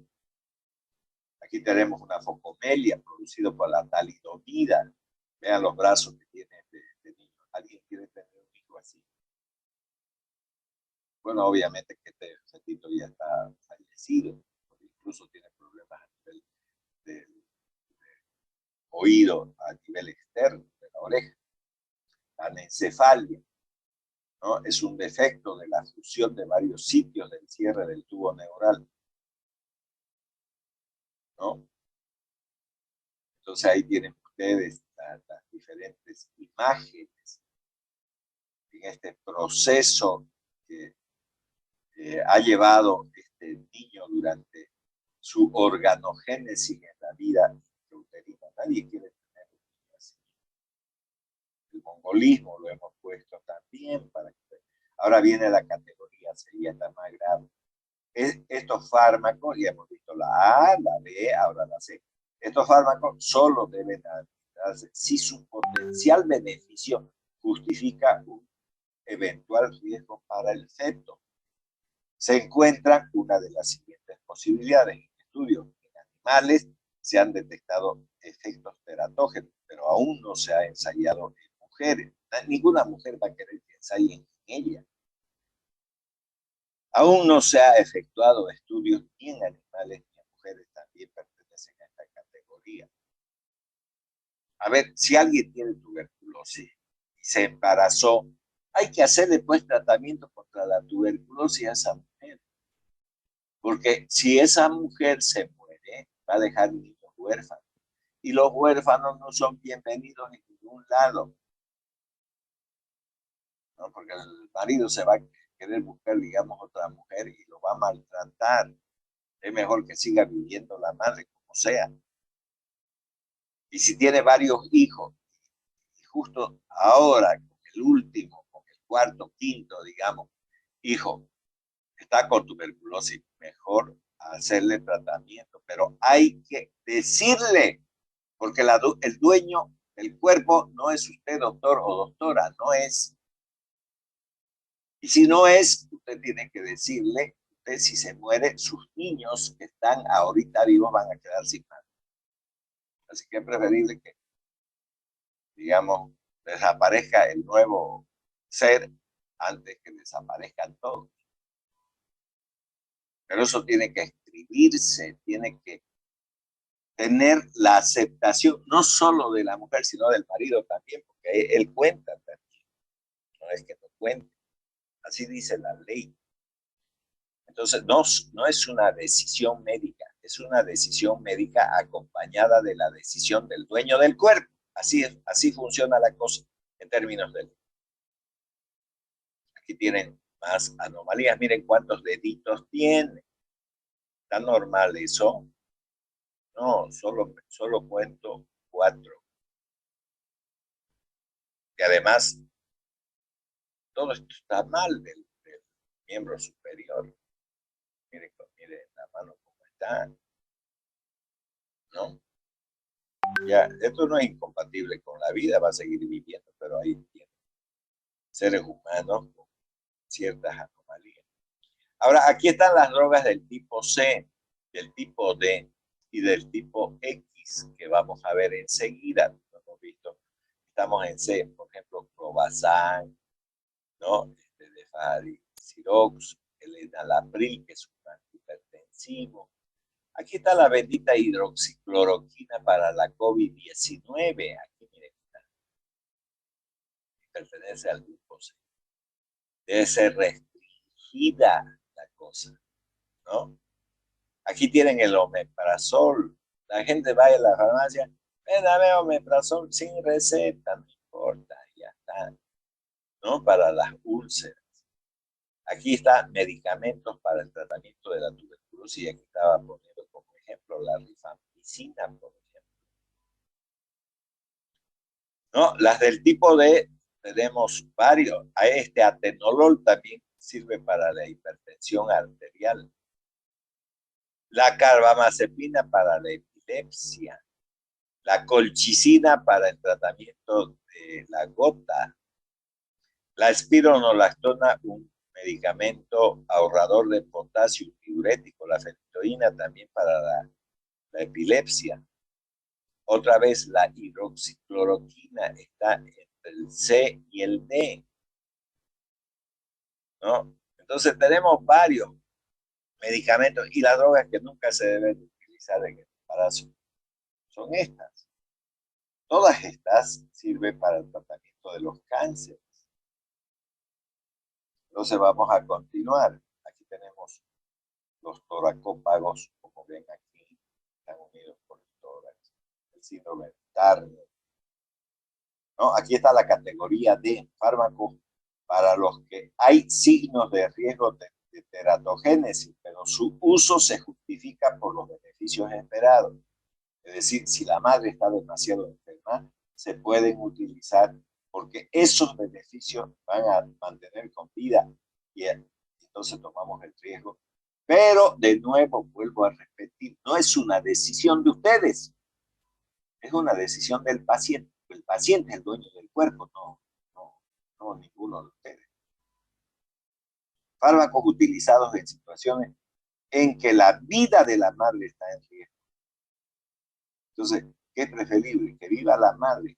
Aquí tenemos una focomelia producido por la talidomida. Vean los brazos que tiene este niño. ¿Alguien quiere tener un hijo así? Bueno, obviamente que este fetito ya está fallecido, incluso tiene problemas a nivel del oído, a nivel externo de la oreja. La anencefalia, ¿no? Es un defecto de la fusión de varios sitios del cierre del tubo neural, ¿no? Entonces ahí tienen ustedes las diferentes imágenes en este proceso que ha llevado este niño durante su organogénesis en la vida intrauterina. Nadie quiere tener un niño así. El mongolismo lo hemos puesto también para que ahora viene la categoría, sería esta más grave. Estos fármacos, ya hemos visto la A, la B, ahora la C. Estos fármacos solo deben administrarse si su potencial beneficio justifica un eventual riesgo para el feto. Se encuentra una de las siguientes posibilidades. En estudios en animales se han detectado efectos teratógenos, pero aún no se ha ensayado en mujeres. Ninguna mujer va a querer que ensayen en ella. Aún no se ha efectuado estudios ni en animales ni en mujeres, también pertenecen a esta categoría. A ver, si alguien tiene tuberculosis y se embarazó, hay que hacerle pues tratamiento contra la tuberculosis a esa mujer. Porque si esa mujer se muere, va a dejar niños huérfanos. Y los huérfanos no son bienvenidos en ningún lado, ¿no? Porque el marido se va a querer buscar, digamos, otra mujer y lo va a maltratar. Es mejor que siga viviendo la madre como sea. Y si tiene varios hijos, y justo ahora, con el último, con el cuarto, quinto, digamos, hijo, está con tuberculosis, mejor hacerle tratamiento. Pero hay que decirle, porque el dueño del cuerpo no es usted, doctor o doctora, no es. Y si no es, usted tiene que decirle, usted si se muere, sus niños que están ahorita vivos van a quedar sin madre. Así que es preferible que, digamos, desaparezca el nuevo ser antes que desaparezcan todos. Pero eso tiene que escribirse, tiene que tener la aceptación, no solo de la mujer, sino del marido también, porque él cuenta también, no es que no cuente, así dice la ley. Entonces, no es una decisión médica, es una decisión médica acompañada de la decisión del dueño del cuerpo. Así funciona la cosa en términos de ley. Aquí tienen más anomalías. Miren cuántos deditos tiene. ¿Está normal eso? No, solo cuento 4. Y además todo esto está mal del miembro superior. Mire la mano cómo está, ¿no? Ya, esto no es incompatible con la vida, va a seguir viviendo, pero hay seres humanos con ciertas anomalías. Ahora, aquí están las drogas del tipo C, del tipo D y del tipo X, que vamos a ver enseguida. Lo hemos visto. Estamos en C, por ejemplo, Clobazam, ¿no? Cirox, el enalapril, que es un antihipertensivo. Aquí está la bendita hidroxicloroquina para la COVID-19. Aquí, miren, pertenece al grupo C. Debe ser restringida la cosa, ¿no? Aquí tienen el omeprazol. La gente va a la farmacia, dame omeprazol sin receta, no importa, ya está, ¿no? Para las úlceras. Aquí están medicamentos para el tratamiento de la tuberculosis. Aquí estaba poniendo como ejemplo la rifampicina, por ejemplo. ¿No? Las del tipo D tenemos varios. A este atenolol también sirve para la hipertensión arterial. La carbamazepina para la epilepsia. La colchicina para el tratamiento de la gota. La espironolactona, un medicamento ahorrador de potasio diurético. La fenitoína también para la epilepsia. Otra vez la hidroxicloroquina está entre el C y el D, ¿no? Entonces tenemos varios medicamentos y las drogas que nunca se deben utilizar en el embarazo son estas. Todas estas sirven para el tratamiento de los cánceres. Entonces vamos a continuar. Aquí tenemos los toracópagos, como ven aquí, están unidos por el tórax, el síndrome de Turner, ¿no? Aquí está la categoría de fármacos para los que hay signos de riesgo de teratogénesis, pero su uso se justifica por los beneficios esperados. Es decir, si la madre está demasiado enferma, se pueden utilizar porque esos beneficios van a mantener con vida y entonces tomamos el riesgo. Pero de nuevo, vuelvo a repetir, no es una decisión de ustedes, es una decisión del paciente. El paciente es el dueño del cuerpo, no ninguno de ustedes. Fármacos utilizados en situaciones en que la vida de la madre está en riesgo. Entonces, ¿qué es preferible? Que viva la madre.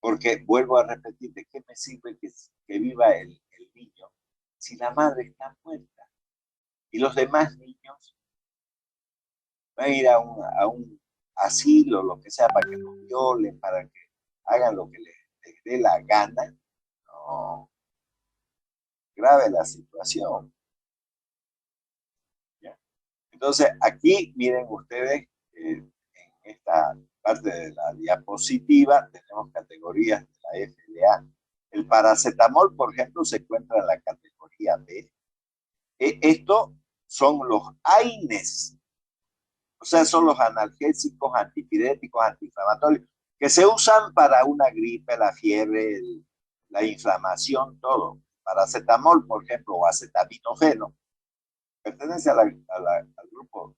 Porque vuelvo a repetir, ¿de qué me sirve que viva el niño si la madre está muerta? Y los demás niños van a ir a un asilo, lo que sea, para que los violen, para que hagan lo que les dé la gana. No, grave la situación. ¿Ya? Entonces, aquí miren ustedes, en esta parte de la diapositiva tenemos categorías de la FDA. El paracetamol, por ejemplo, se encuentra en la categoría B. Esto son los AINES, o sea, son los analgésicos, antipiréticos, antiinflamatorios, que se usan para una gripe, la fiebre, la inflamación, todo. Paracetamol, por ejemplo, o acetaminofeno, pertenece al grupo,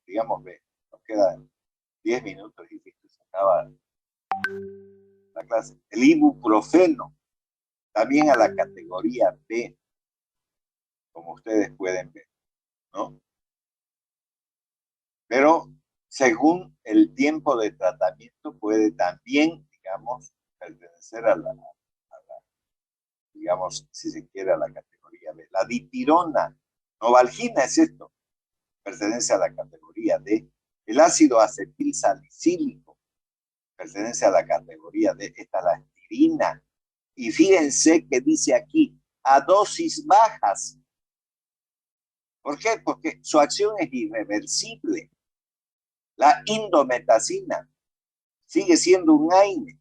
digamos, B. Nos quedan 10 minutos y listo, se acaba la clase. El ibuprofeno, también a la categoría B, como ustedes pueden ver, ¿no? Pero según el tiempo de tratamiento puede también, digamos, pertenecer digamos, si se quiere, a la categoría B. La dipirona, novalgina es esto, pertenece a la categoría D. El ácido acetil salicílico pertenece a la categoría D. Esta es la aspirina. Y fíjense que dice aquí, a dosis bajas. ¿Por qué? Porque su acción es irreversible. La indometacina sigue siendo un AINE,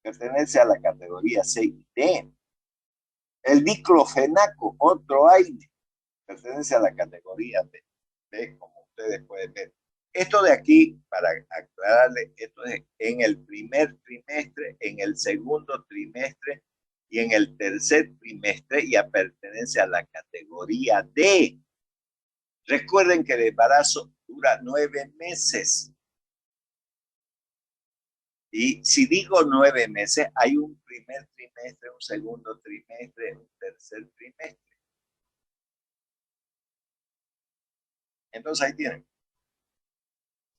pertenece a la categoría C y D. El diclofenaco, otro AINE, pertenece a la categoría B, como ustedes pueden ver. Esto de aquí, para aclararle, esto es en el primer trimestre, en el segundo trimestre y en el tercer trimestre ya pertenece a la categoría D. Recuerden que el embarazo dura 9 meses. Y si digo 9 meses, hay un primer trimestre, un segundo trimestre, un tercer trimestre. Entonces ahí tienen.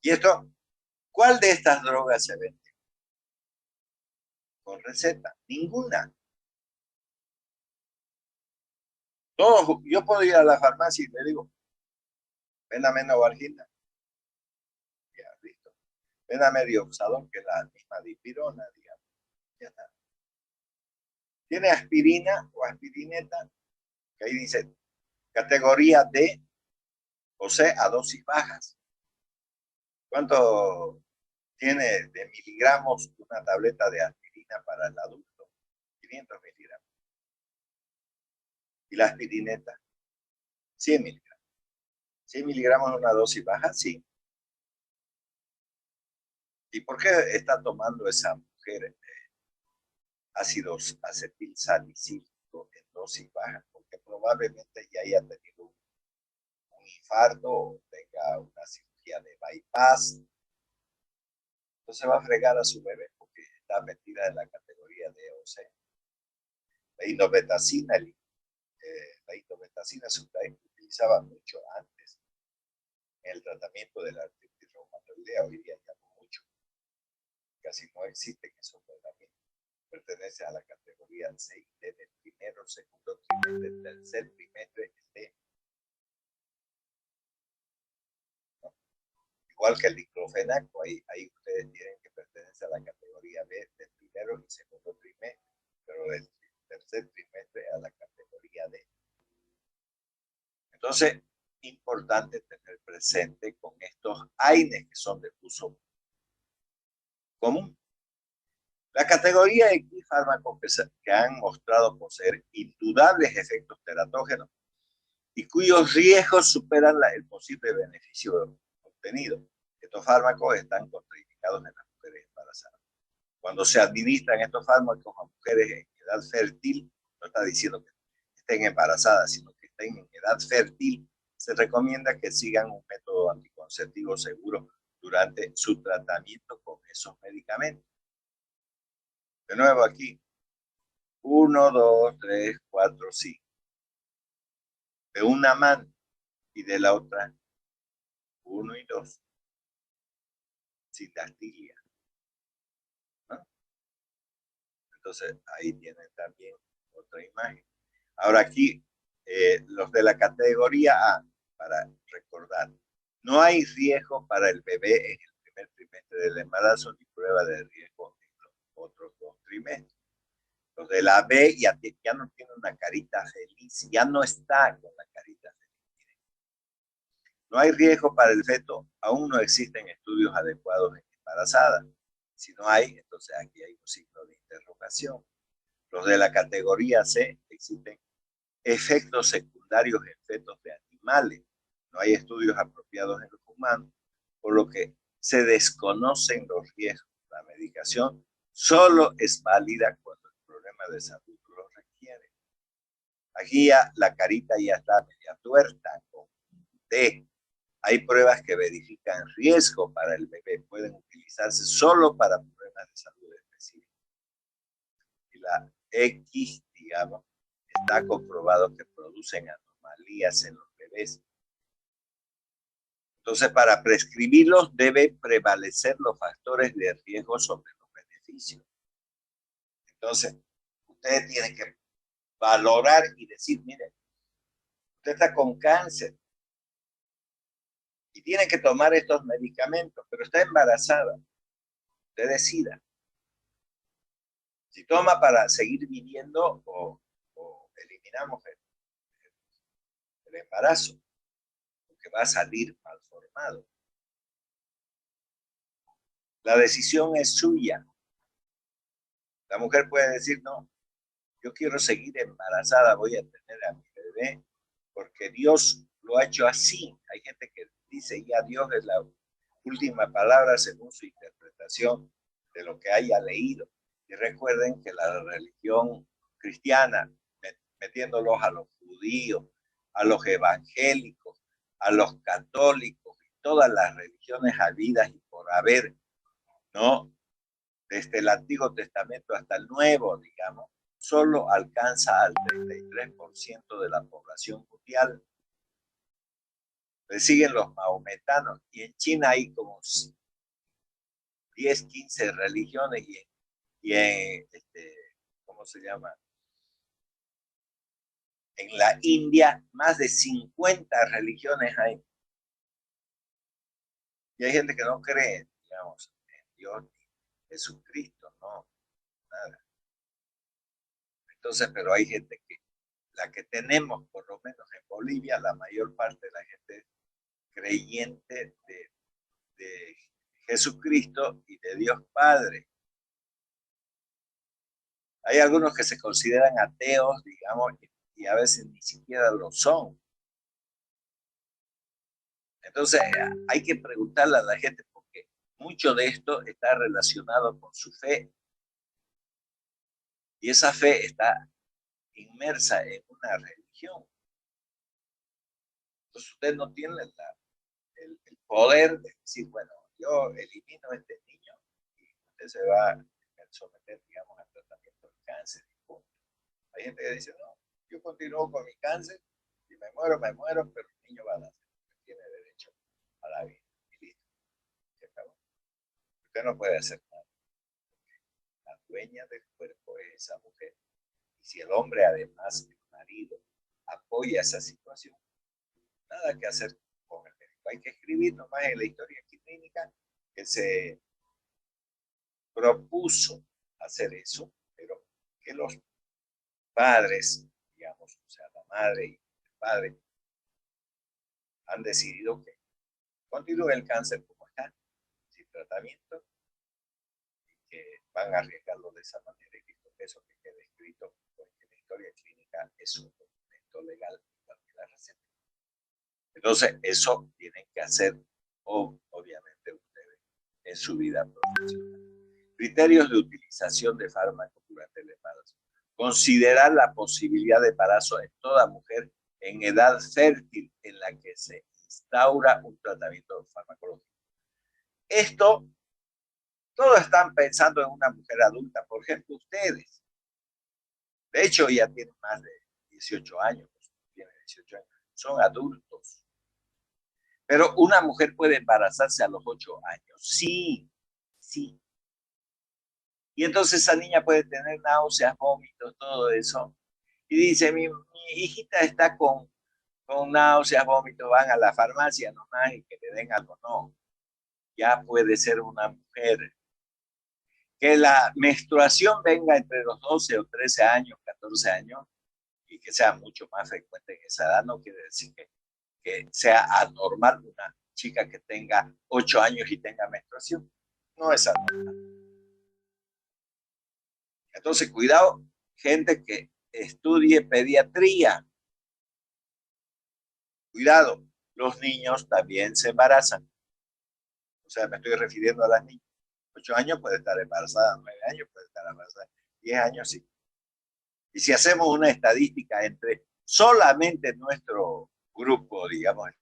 ¿Y esto? ¿Cuál de estas drogas se vende con receta? Ninguna. Todos, yo puedo ir a la farmacia y le digo, véndame Novalgina. Ya, listo. Véndame Dioxadón, que es la misma dipirona, digamos. Ya está. ¿Tiene aspirina o aspirineta? Que ahí dice categoría D o C a dosis bajas. ¿Cuánto tiene de miligramos una tableta de aspirina para el adulto? 500 miligramos. ¿Y la aspirineta? 100 miligramos. 100 miligramos es una dosis baja, sí. ¿Y por qué está tomando esa mujer ácidos acetilsalicílico en dosis baja? Porque probablemente ya haya tenido un infarto o tenga una cirugía de bypass. Entonces va a fregar a su bebé porque está metida en la categoría D o C. La indometacina, se utilizaba mucho antes en el tratamiento de la artritis reumatoidea. Hoy día ya no mucho. Casi no existen esos tratamientos. Pertenece a la categoría C y D del primero, segundo trimestre, tercer trimestre D. ¿No? Igual que el diclofenaco, ahí ustedes tienen que pertenece a la categoría B del primero y segundo trimestre, pero del tercer trimestre a la categoría D. Entonces, importante tener presente con estos AINES que son de uso común. La categoría X fármacos que han mostrado poseer indudables efectos teratógenos y cuyos riesgos superan el posible beneficio obtenido. Estos fármacos están contraindicados en las mujeres embarazadas. Cuando se administran estos fármacos a mujeres en edad fértil, no está diciendo que estén embarazadas, sino que estén en edad fértil, se recomienda que sigan un método anticonceptivo seguro durante su tratamiento con esos medicamentos. De nuevo aquí, 1, 2, 3, 4, 5. De una mano y de la otra, 1 y 2. Sin dastilia. ¿No? Entonces, ahí tienen también otra imagen. Ahora aquí, los de la categoría A, para recordar, no hay riesgo para el bebé en el primer trimestre del embarazo ni prueba de riesgo en los otros 2 trimestres. Los de la B ya no tiene una carita feliz, ya no está con la carita feliz. No hay riesgo para el feto, aún no existen estudios adecuados en embarazada. Si no hay, entonces aquí hay un signo de interrogación. Los de la categoría C existen efectos secundarios en fetos de animales. No hay estudios apropiados en los humanos, por lo que se desconocen los riesgos. La medicación solo es válida cuando el problema de salud lo requiere. Aquí ya la carita ya está media tuerta con D. Hay pruebas que verifican riesgo para el bebé. Pueden utilizarse solo para problemas de salud específicos. Y la X, digamos, está comprobado que producen anomalías en los bebés. Entonces, para prescribirlos deben prevalecer los factores de riesgo sobre los beneficios. Entonces, ustedes tienen que valorar y decir, mire, usted está con cáncer y tiene que tomar estos medicamentos, pero está embarazada. Usted decida. Si toma para seguir viviendo o eliminamos el embarazo, porque va a salir malformado. La decisión es suya. La mujer puede decir, no, yo quiero seguir embarazada, voy a tener a mi bebé, porque Dios lo ha hecho así. Hay gente que dice, ya Dios es la última palabra según su interpretación de lo que haya leído. Y recuerden que la religión cristiana, metiéndolos a los judíos, a los evangélicos, a los católicos y todas las religiones habidas y por haber, ¿no? Desde el Antiguo Testamento hasta el Nuevo, digamos, solo alcanza al 33% de la población mundial. Le siguen los mahometanos y en China hay como 10, 15 religiones y en ¿cómo se llama? En la India más de 50 religiones hay. Y hay gente que no cree, digamos, en Dios ni en Jesucristo, no, nada. Entonces, pero hay gente que, la que tenemos, por lo menos en Bolivia, la mayor parte de la gente es creyente de Jesucristo y de Dios Padre. Hay algunos que se consideran ateos, digamos, y a veces ni siquiera lo son. Entonces, hay que preguntarle a la gente porque mucho de esto está relacionado con su fe. Y esa fe está inmersa en una religión. Entonces, usted no tiene el poder de decir, bueno, yo elimino a este niño y usted se va a someter, digamos, al tratamiento del cáncer. Hay gente que dice, no, yo continúo con mi cáncer, si me muero, pero el niño va a nacer, tiene derecho a la vida. Y listo, se acabó. Usted no puede hacer nada. La dueña del cuerpo es esa mujer. Y si el hombre, además, el marido, apoya esa situación, nada que hacer con el médico. Hay que escribir nomás en la historia clínica que se propuso hacer eso, pero que los padres, digamos, o sea, la madre y el padre, han decidido que continúe el cáncer como está, sin tratamiento, y que van a arriesgarlo de esa manera. Y listo, eso que quede escrito en la historia clínica es un documento legal igual que la receta. Entonces, eso tienen que hacer, obviamente, ustedes en su vida profesional. Criterios de utilización de fármacos durante el embarazo. Considerar la posibilidad de embarazo en toda mujer en edad fértil en la que se instaura un tratamiento farmacológico. Esto, todos están pensando en una mujer adulta, por ejemplo, ustedes. De hecho, ya tienen más de 18 años, tienen 18 años, son adultos. Pero una mujer puede embarazarse a los 8 años. Sí, sí. Y entonces esa niña puede tener náuseas, vómitos, todo eso. Y dice, mi hijita está con náuseas, vómitos, van a la farmacia nomás y que le den algo. No, ya puede ser una mujer. Que la menstruación venga entre los 12 o 13 años, 14 años, y que sea mucho más frecuente en esa edad, no quiere decir que sea anormal una chica que tenga 8 años y tenga menstruación. No es anormal. Entonces, cuidado, gente que estudie pediatría. Cuidado, los niños también se embarazan. O sea, me estoy refiriendo a las niñas. 8 años puede estar embarazada, 9 años puede estar embarazada, 10 años sí. Y si hacemos una estadística entre solamente nuestro grupo, digamos, el